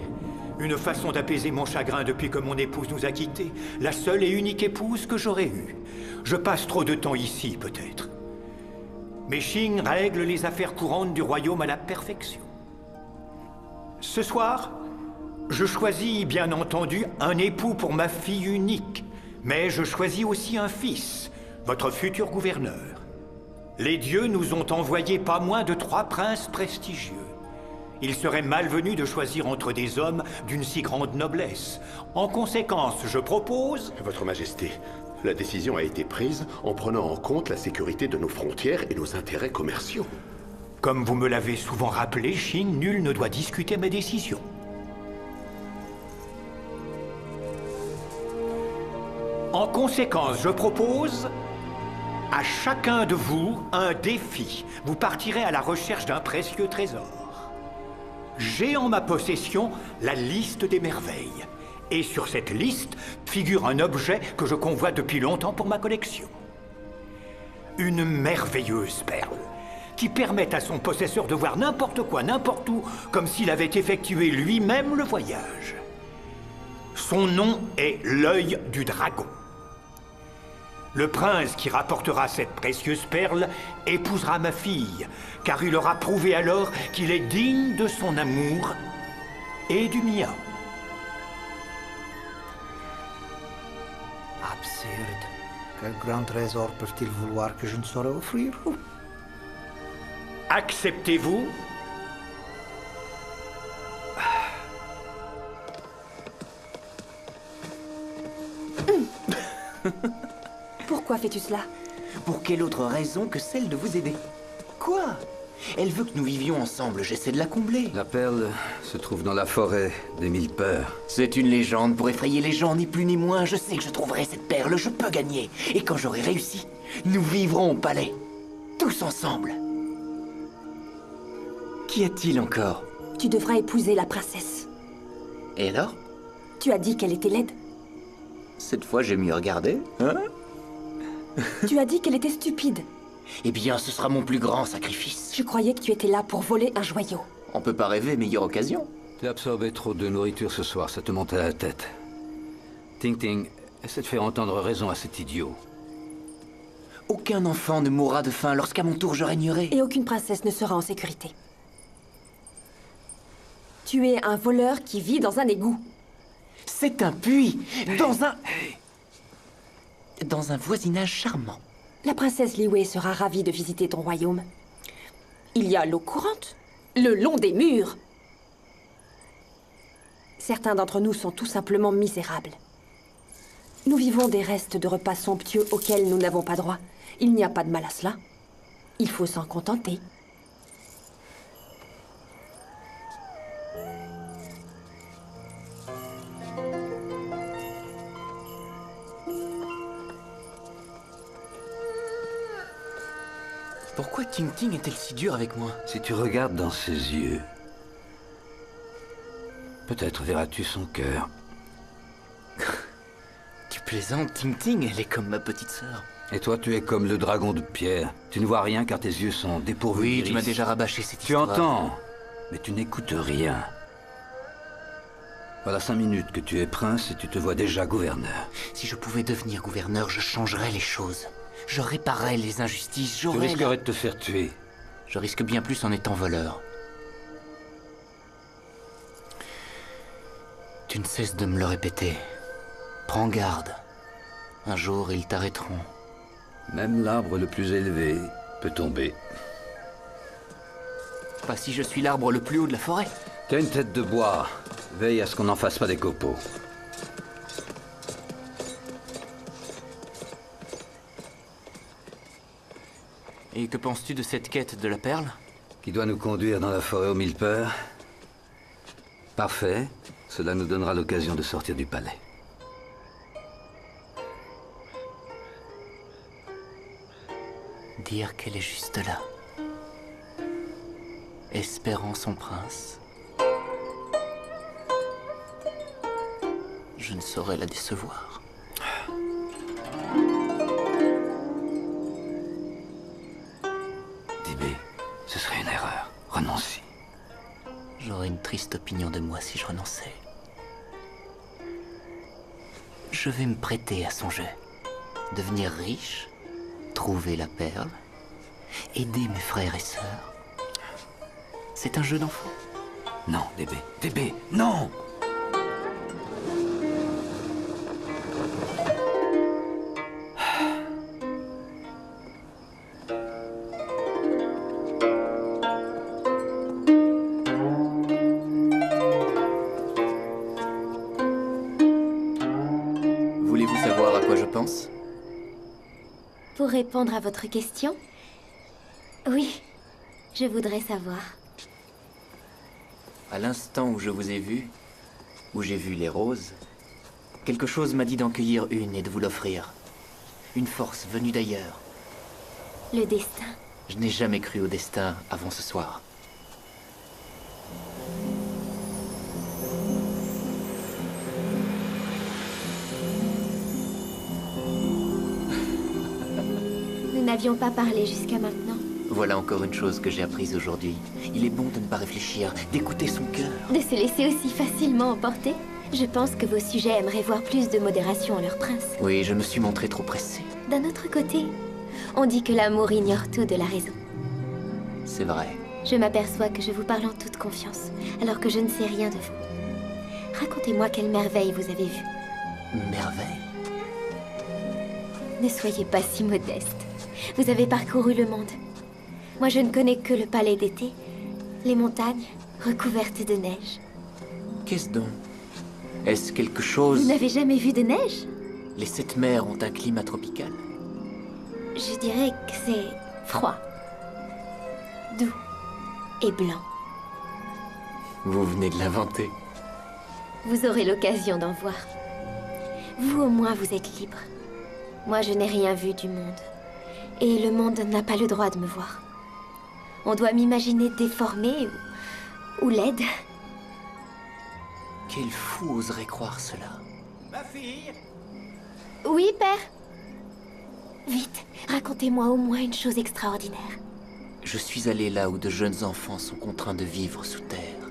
Une façon d'apaiser mon chagrin depuis que mon épouse nous a quittés. La seule et unique épouse que j'aurais eue. Je passe trop de temps ici, peut-être. Mais Qing règle les affaires courantes du royaume à la perfection. Ce soir, je choisis, bien entendu, un époux pour ma fille unique. Mais je choisis aussi un fils, votre futur gouverneur. Les dieux nous ont envoyé pas moins de 3 princes prestigieux. Il serait malvenu de choisir entre des hommes d'une si grande noblesse. En conséquence, je propose... Votre Majesté, la décision a été prise en prenant en compte la sécurité de nos frontières et nos intérêts commerciaux. Comme vous me l'avez souvent rappelé, Qing, nul ne doit discuter mes décisions. En conséquence, je propose à chacun de vous un défi. Vous partirez à la recherche d'un précieux trésor. J'ai en ma possession la liste des merveilles. Et sur cette liste figure un objet que je convoite depuis longtemps pour ma collection. Une merveilleuse perle qui permet à son possesseur de voir n'importe quoi, n'importe où, comme s'il avait effectué lui-même le voyage. Son nom est l'œil du dragon. Le prince qui rapportera cette précieuse perle épousera ma fille, car il aura prouvé alors qu'il est digne de son amour et du mien. Absurde. Quel grand trésor peuvent-ils vouloir que je ne saurais offrir? Acceptez-vous? Pourquoi fais-tu cela? Pour quelle autre raison que celle de vous aider? Quoi? Elle veut que nous vivions ensemble, j'essaie de la combler. La perle se trouve dans la forêt des 1000 peurs. C'est une légende pour effrayer les gens, ni plus ni moins. Je sais que je trouverai cette perle, je peux gagner. Et quand j'aurai réussi, nous vivrons au palais. Tous ensemble. Qu'y a-t-il encore? Tu devras épouser la princesse. Et alors? Tu as dit qu'elle était laide. Cette fois, j'ai mieux regardé, hein? Tu as dit qu'elle était stupide. Eh bien, ce sera mon plus grand sacrifice. Je croyais que tu étais là pour voler un joyau. On peut pas rêver meilleure occasion. Tu as absorbé trop de nourriture ce soir, ça te monte à la tête. Ting Ting, essaie de faire entendre raison à cet idiot. Aucun enfant ne mourra de faim lorsqu'à mon tour je régnerai. Et aucune princesse ne sera en sécurité. Tu es un voleur qui vit dans un égout. C'est un puits, dans un voisinage charmant. La princesse Liyue sera ravie de visiter ton royaume. Il y a l'eau courante, le long des murs. Certains d'entre nous sont tout simplement misérables. Nous vivons des restes de repas somptueux auxquels nous n'avons pas droit. Il n'y a pas de mal à cela. Il faut s'en contenter. Pourquoi Ting Ting est-elle si dure avec moi? Si tu regardes dans ses yeux, peut-être verras-tu son cœur. Tu plaisantes, Ting Ting, elle est comme ma petite sœur. Et toi, tu es comme le dragon de pierre. Tu ne vois rien car tes yeux sont dépourvus Oui, d'iris. tu m'as déjà rabâché cette Tu histoire. entends, mais tu n'écoutes rien. Voilà 5 minutes que tu es prince et tu te vois déjà gouverneur. Si je pouvais devenir gouverneur, je changerais les choses. Je réparerais les injustices, Tu risquerais de te faire tuer. Je risque bien plus en étant voleur. Tu ne cesses de me le répéter. Prends garde. Un jour, ils t'arrêteront. Même l'arbre le plus élevé peut tomber. Pas si je suis l'arbre le plus haut de la forêt. T'as une tête de bois. Veille à ce qu'on n'en fasse pas des copeaux. Et que penses-tu de cette quête de la perle? Qui doit nous conduire dans la forêt aux 1000 peurs. Parfait. Cela nous donnera l'occasion de sortir du palais. Dire qu'elle est juste là. Espérant son prince. Je ne saurais la décevoir. Dibé, ce serait une erreur. Renonce-y. J'aurais une triste opinion de moi si je renonçais. Je vais me prêter à son jeu. Devenir riche, trouver la perle, aider mes frères et sœurs. C'est un jeu d'enfant. Non, Dibé. Dibé, non! Voulez-vous savoir à quoi je pense? Pour répondre à votre question, oui, je voudrais savoir. À l'instant où je vous ai vu, où j'ai vu les roses, quelque chose m'a dit d'en cueillir une et de vous l'offrir. Une force venue d'ailleurs. Le destin. Je n'ai jamais cru au destin avant ce soir. Nous n'avions pas parlé jusqu'à maintenant. Voilà encore une chose que j'ai apprise aujourd'hui. Il est bon de ne pas réfléchir, d'écouter son cœur. De se laisser aussi facilement emporter. Je pense que vos sujets aimeraient voir plus de modération en leur prince. Oui, je me suis montré trop pressé. D'un autre côté, on dit que l'amour ignore tout de la raison. C'est vrai. Je m'aperçois que je vous parle en toute confiance, alors que je ne sais rien de vous. Racontez-moi quelle merveille vous avez vue. Merveille? Ne soyez pas si modeste. Vous avez parcouru le monde. Moi, je ne connais que le palais d'été, les montagnes recouvertes de neige. Qu'est-ce donc? Est-ce quelque chose... Vous n'avez jamais vu de neige? Les 7 mers ont un climat tropical. Je dirais que c'est froid, doux et blanc. Vous venez de l'inventer. Vous aurez l'occasion d'en voir. Vous, au moins, vous êtes libre. Moi, je n'ai rien vu du monde. Et le monde n'a pas le droit de me voir. On doit m'imaginer déformée ou laide. Quel fou oserait croire cela? Ma fille? Oui, père. Vite, racontez-moi au moins une chose extraordinaire. Je suis allé là où de jeunes enfants sont contraints de vivre sous terre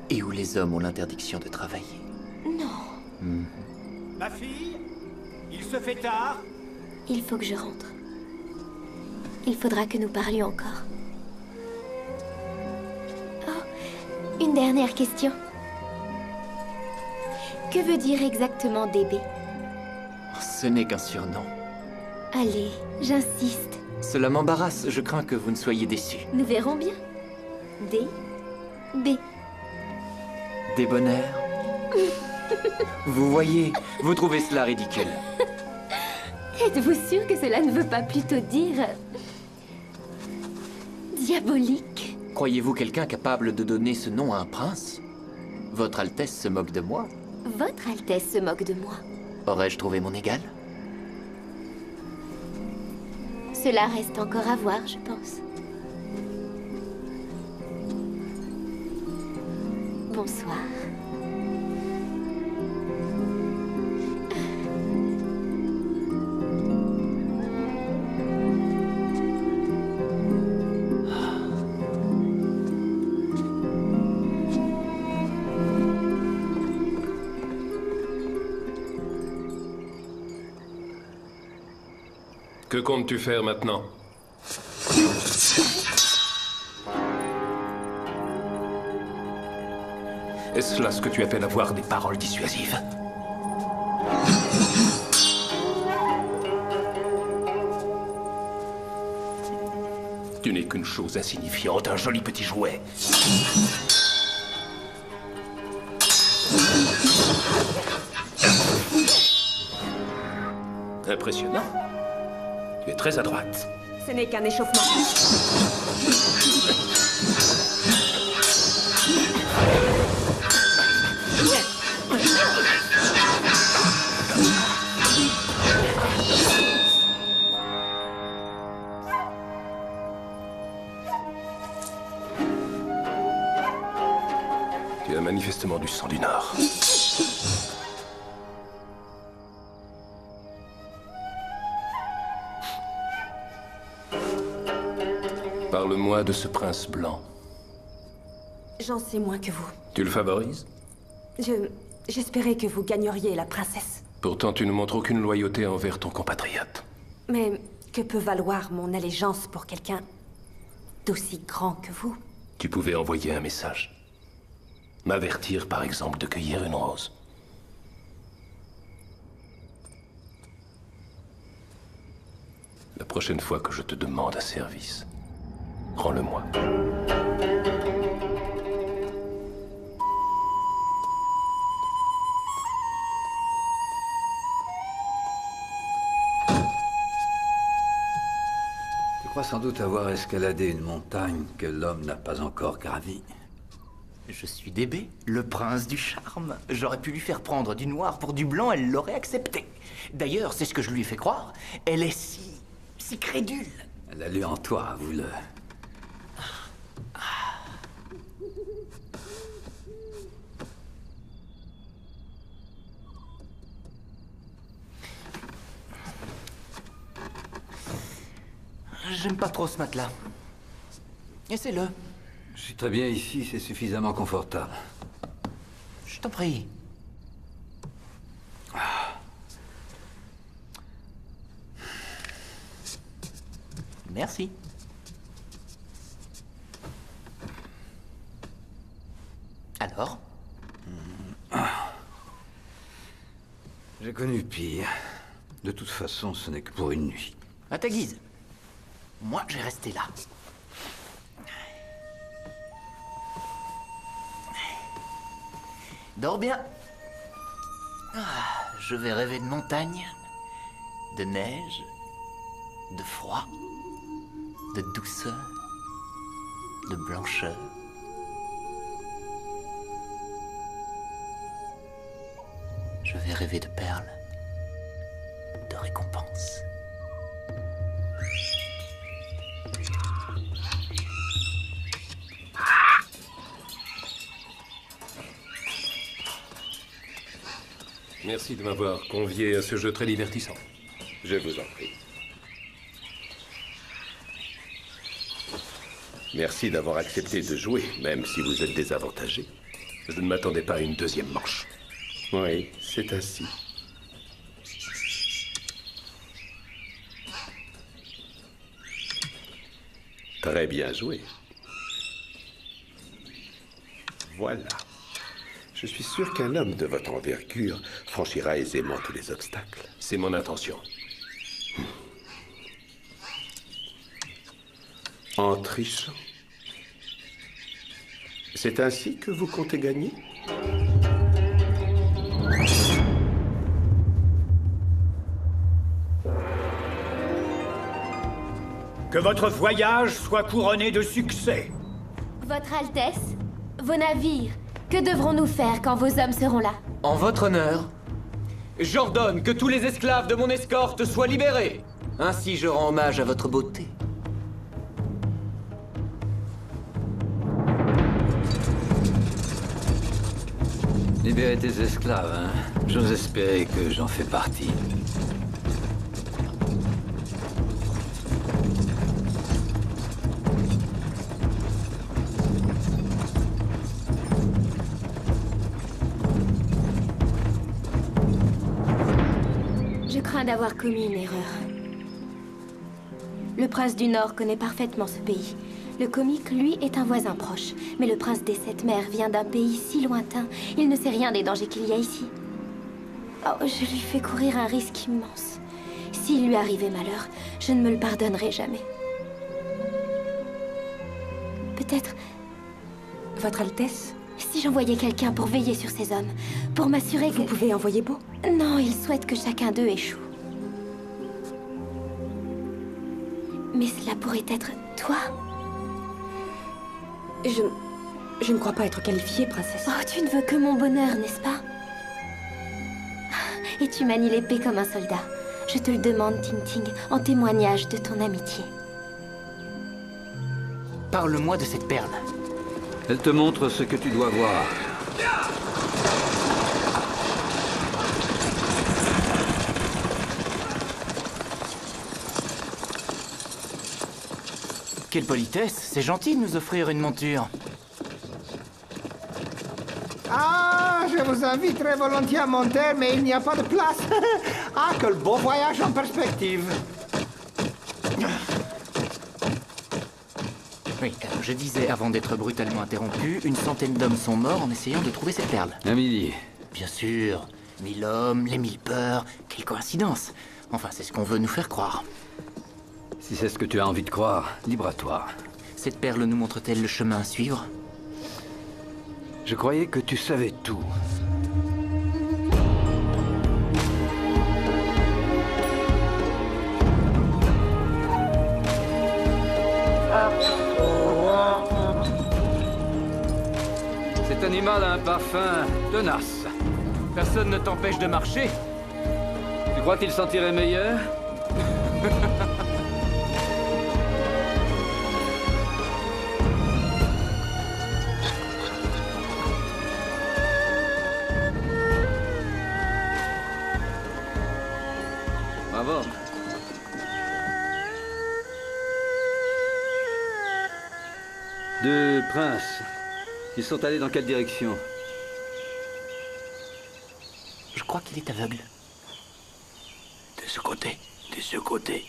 et où les hommes ont l'interdiction de travailler. Non. Ma fille? Il se fait tard? Il faut que je rentre. Il faudra que nous parlions encore. Oh, une dernière question. Que veut dire exactement DB? Ce n'est qu'un surnom. Allez, j'insiste. Cela m'embarrasse, je crains que vous ne soyez déçus. Nous verrons bien. DB. Débonnaire? Vous voyez, vous trouvez cela ridicule. Êtes-vous sûr que cela ne veut pas plutôt dire... diabolique? Croyez-vous quelqu'un capable de donner ce nom à un prince? Votre Altesse se moque de moi? Votre Altesse se moque de moi. Aurais-je trouvé mon égal? Cela reste encore à voir, je pense. Bonsoir. Que comptes-tu faire maintenant? Est-ce là ce que tu appelles avoir des paroles dissuasives? Tu n'es qu'une chose insignifiante, un joli petit jouet. Impressionnant. Tu es très à droite. Ce n'est qu'un échauffement. Tu as manifestement du sang du Nord. Parle-moi de ce prince blanc. J'en sais moins que vous. Tu le favorises? J'espérais que vous gagneriez la princesse. Pourtant, tu ne montres aucune loyauté envers ton compatriote. Mais que peut valoir mon allégeance pour quelqu'un d'aussi grand que vous? Tu pouvais envoyer un message. M'avertir, par exemple, de cueillir une rose. La prochaine fois que je te demande un service, rends-le-moi. Tu crois sans doute avoir escaladé une montagne que l'homme n'a pas encore gravie. Je suis DB, le prince du charme. J'aurais pu lui faire prendre du noir pour du blanc, elle l'aurait accepté. D'ailleurs, c'est ce que je lui ai fait croire. Elle est si crédule. Elle a lu en toi, avoue-le. J'aime pas trop ce matelas. Essaie-le. Je suis très bien ici, c'est suffisamment confortable. Je t'en prie. Merci. Alors? J'ai connu pire. De toute façon, ce n'est que pour une nuit. À ta guise. Moi, je vais rester là. Dors bien. Je vais rêver de montagne, de neige, de froid, de douceur, de blancheur. Je vais rêver de perles, de récompenses. Merci de m'avoir convié à ce jeu très divertissant. Je vous en prie. Merci d'avoir accepté de jouer, même si vous êtes désavantagé. Je ne m'attendais pas à une deuxième manche. Oui, c'est ainsi. Très bien joué. Voilà. Je suis sûr qu'un homme de votre envergure franchira aisément tous les obstacles. C'est mon intention. En trichant. C'est ainsi que vous comptez gagner? Que votre voyage soit couronné de succès. Votre Altesse, vos navires, que devrons-nous faire quand vos hommes seront là? En votre honneur, j'ordonne que tous les esclaves de mon escorte soient libérés. Ainsi, je rends hommage à votre beauté. Libérer tes esclaves, hein? J'ose espérer que j'en fais partie. Je crains d'avoir commis une erreur. Le prince du Nord connaît parfaitement ce pays. Le comique, lui, est un voisin proche. Mais le prince des Sept Mers vient d'un pays si lointain, il ne sait rien des dangers qu'il y a ici. Oh, je lui fais courir un risque immense. S'il lui arrivait malheur, je ne me le pardonnerai jamais. Peut-être... Votre Altesse? Si j'envoyais quelqu'un pour veiller sur ces hommes, pour m'assurer que... Vous pouvez envoyer Beau? Non, il souhaite que chacun d'eux échoue. Mais cela pourrait être toi. Je ne crois pas être qualifiée, princesse. Oh, tu ne veux que mon bonheur, n'est-ce pas? Et tu manies l'épée comme un soldat. Je te le demande, Ting Ting, en témoignage de ton amitié. Parle-moi de cette perle. Elle te montre ce que tu dois voir. Quelle politesse, c'est gentil de nous offrir une monture. Ah, je vous invite très volontiers à monter, mais il n'y a pas de place. Ah, quel beau voyage en perspective. Oui, alors je disais, avant d'être brutalement interrompu, une centaine d'hommes sont morts en essayant de trouver cette perle. Un millier. Bien sûr. 1000 hommes, les 1000 peurs. Quelle coïncidence. Enfin, c'est ce qu'on veut nous faire croire. Si c'est ce que tu as envie de croire, libre à toi. Cette perle nous montre-t-elle le chemin à suivre? Je croyais que tu savais tout. Cet animal a un parfum tenace. Personne ne t'empêche de marcher. Tu crois qu'il sentirait meilleur? Bravo. Deux princes. Ils sont allés dans quelle direction? Je crois qu'il est aveugle. De ce côté, de ce côté.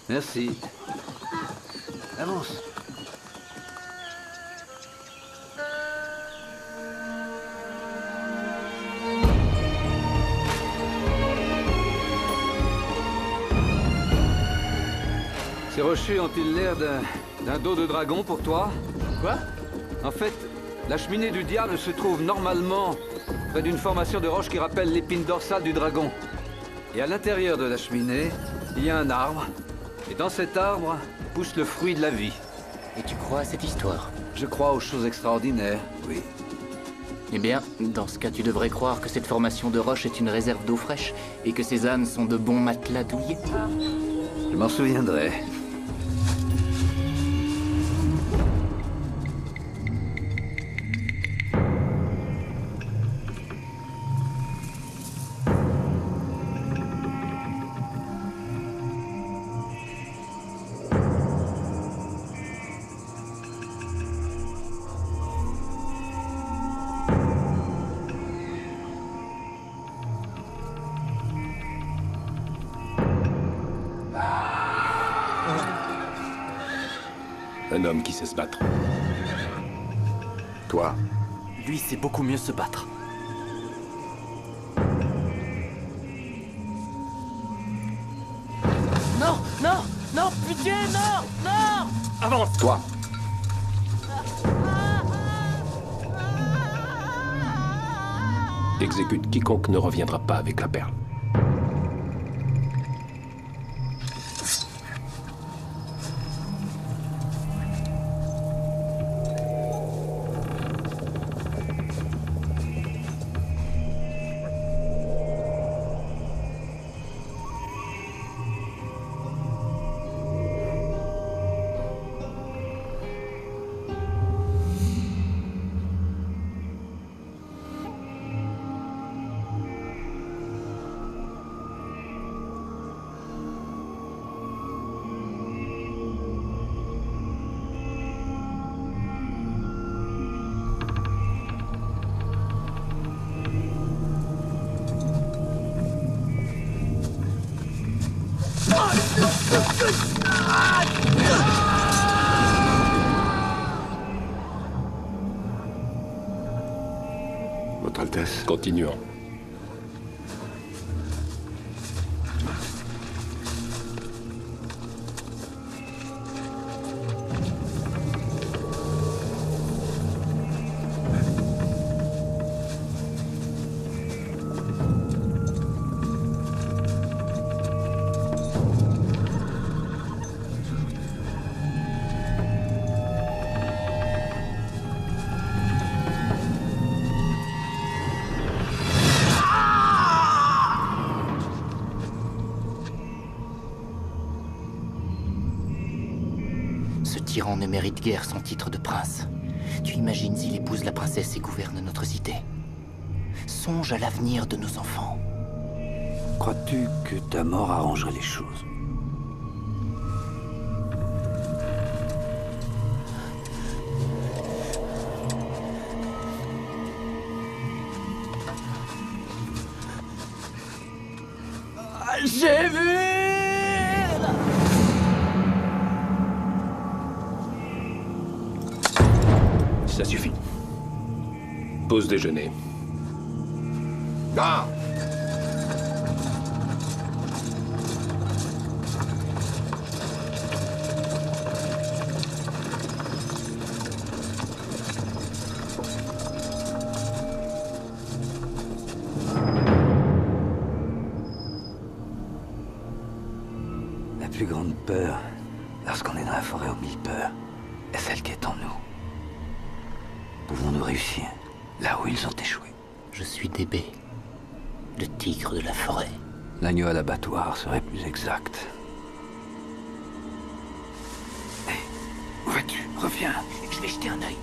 Merci. Avance. Ces rochers ont-ils l'air d'un dos de dragon pour toi? Quoi? En fait, la cheminée du diable se trouve normalement près d'une formation de roche qui rappelle l'épine dorsale du dragon. Et à l'intérieur de la cheminée, il y a un arbre. Et dans cet arbre pousse le fruit de la vie. Et tu crois à cette histoire? Je crois aux choses extraordinaires, oui. Eh bien, dans ce cas, tu devrais croire que cette formation de roche est une réserve d'eau fraîche et que ces ânes sont de bons matelas douillés. Je m'en souviendrai. Un homme qui sait se battre. Toi, Lui sait beaucoup mieux se battre. Non, non, non, pitié, non, non! Avance, toi! Exécute quiconque ne reviendra pas avec la perle. Votre Altesse. Continuons. Ce tyran ne mérite guère son titre de prince. Tu imagines s'il épouse la princesse et gouverne notre cité? Songe à l'avenir de nos enfants. Crois-tu que ta mort arrangerait les choses? J'ai vu! Ça suffit. Pause déjeuner. Ah! La plus grande peur, lorsqu'on est dans la forêt aux mille peurs, est celle qui est en nous. Pouvons-nous réussir là où ils ont échoué? Je suis Débé, le tigre de la forêt. L'agneau à l'abattoir serait plus exact. Hé, où vas-tu? Reviens. Je vais jeter un œil.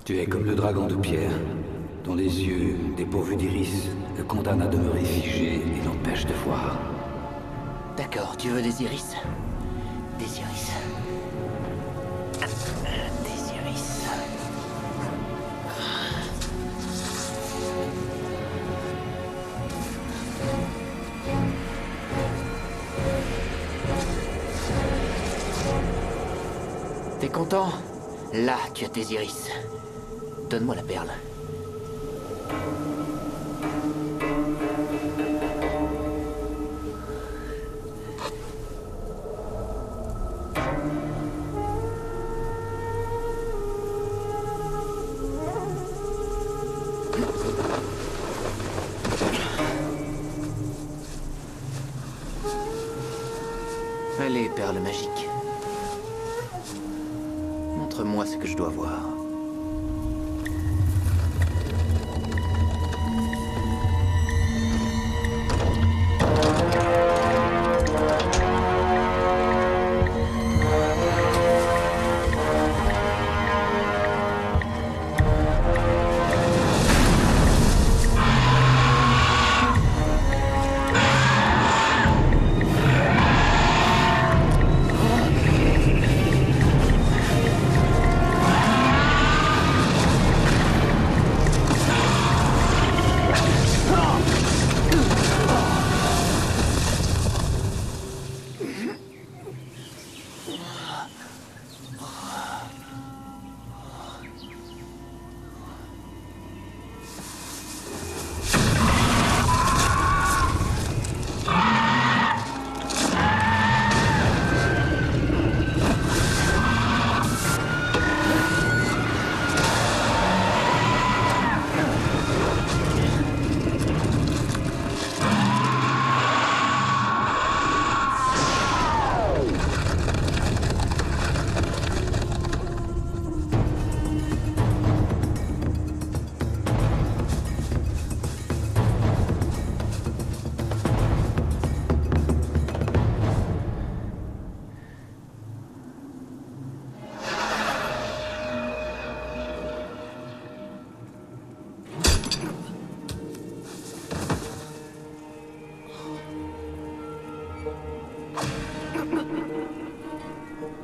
Tu es comme le dragon de pierre, dont les yeux, dépourvus d'iris, le condamnent à demeurer figé et l'empêchent de voir. D'accord, tu veux des iris? Des iris. Des iris. T'es content? Là, tu as tes iris. Donne-moi la perle. Allez, perle magique. Montre-moi ce que je dois voir.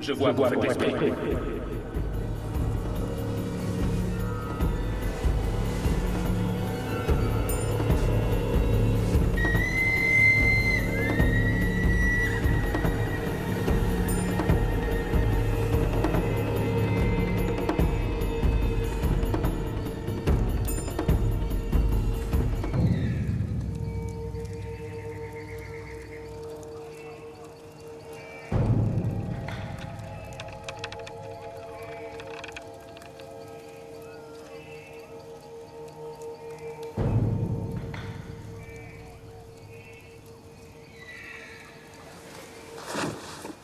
Je vois quoi avec l'esprit.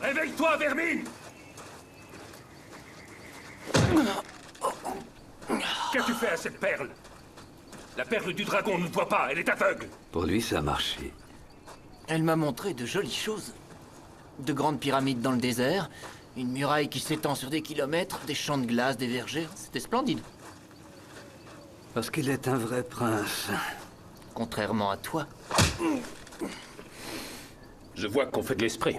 Réveille-toi, vermine! Qu'as-tu fait à cette perle? La perle du dragon ne voit pas, elle est aveugle. Pour lui, ça a marché. Elle m'a montré de jolies choses. De grandes pyramides dans le désert, une muraille qui s'étend sur des kilomètres, des champs de glace, des vergers. C'était splendide. Parce qu'il est un vrai prince. Contrairement à toi. Je vois qu'on fait de l'esprit.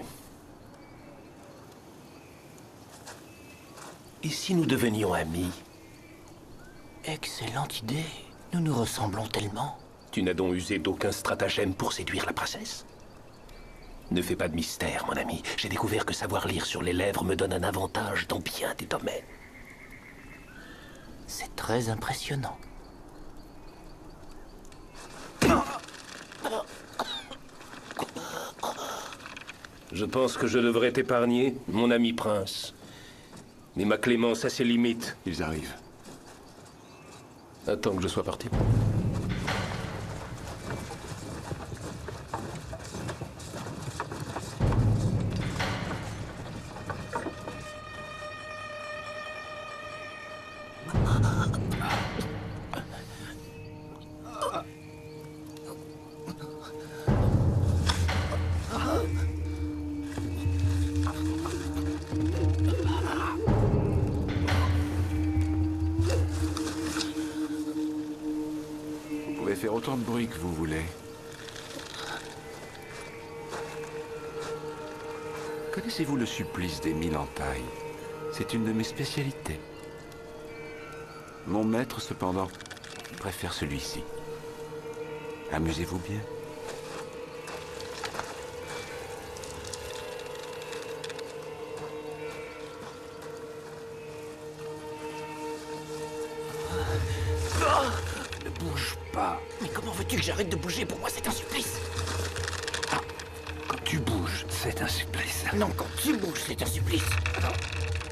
Et si nous devenions amis? Excellente idée. Nous nous ressemblons tellement. Tu n'as donc usé d'aucun stratagème pour séduire la princesse? Ne fais pas de mystère, mon ami. J'ai découvert que savoir lire sur les lèvres me donne un avantage dans bien des domaines. C'est très impressionnant. Je pense que je devrais t'épargner, mon ami prince. Mais ma clémence a ses limites. Ils arrivent. Attends que je sois parti. faire autant de bruit que vous voulez. Connaissez-vous le supplice des 1000 entailles? C'est une de mes spécialités. Mon maître, cependant, préfère celui-ci. Amusez-vous bien. Ne bouge pas. Mais comment veux-tu que j'arrête de bouger? Pour moi, c'est un supplice. Quand tu bouges, c'est un supplice. Non, quand tu bouges, c'est un supplice.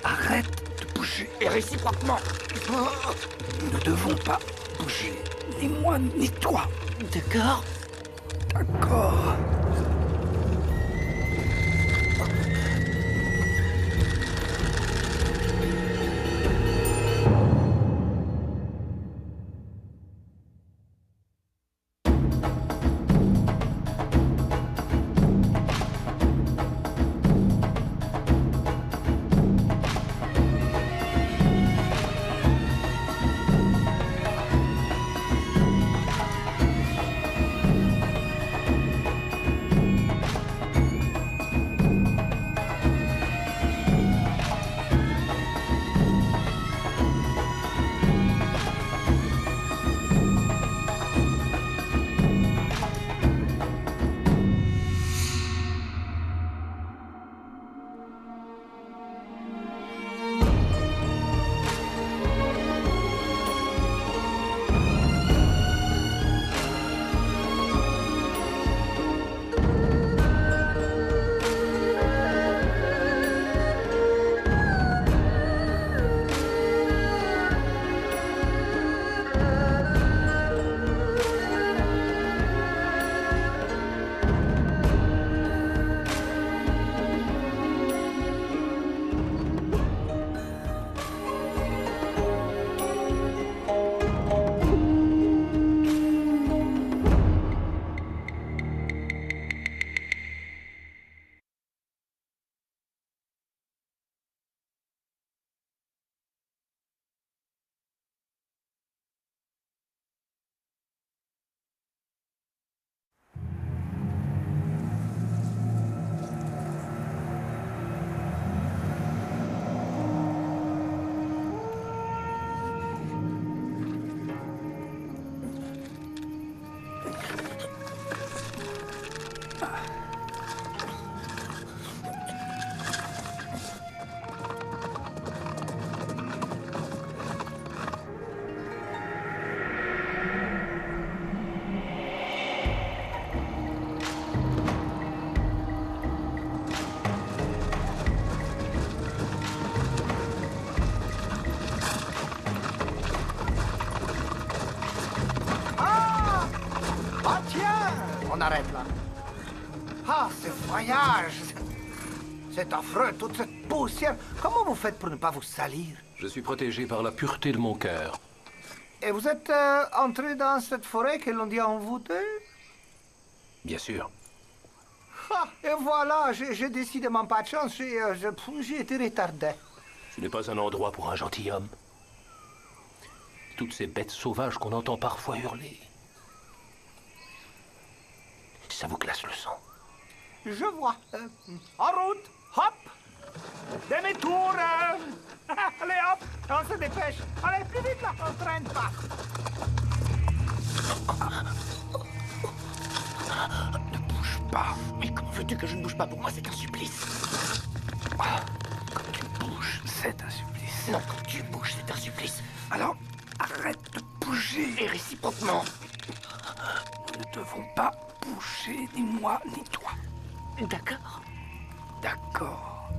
Arrête de bouger. Et réciproquement. Nous ne devons pas bouger. Ni moi, ni toi. D'accord. D'accord. On arrête là. Ah, ce voyage. C'est affreux, toute cette poussière. Comment vous faites pour ne pas vous salir? Je suis protégé par la pureté de mon cœur. Et vous êtes entré dans cette forêt que l'on dit envoûtée? Bien sûr. Ah, et voilà, j'ai décidément pas de chance. J'ai été retardé. Ce n'est pas un endroit pour un gentilhomme. Toutes ces bêtes sauvages qu'on entend parfois hurler. Ça vous glace le sang. Je vois. En route, hop. Demi-tour. Allez, hop, on se dépêche. Allez, plus vite là, on traîne pas. Ne bouge pas. Mais comment veux-tu que je ne bouge pas? Pour moi, c'est un supplice. Quand tu bouges, c'est un supplice. Non, quand tu bouges, c'est un supplice. Alors, arrête de bouger. Et réciproquement. Nous ne devons pas bouger, ni moi, ni toi. D'accord. D'accord.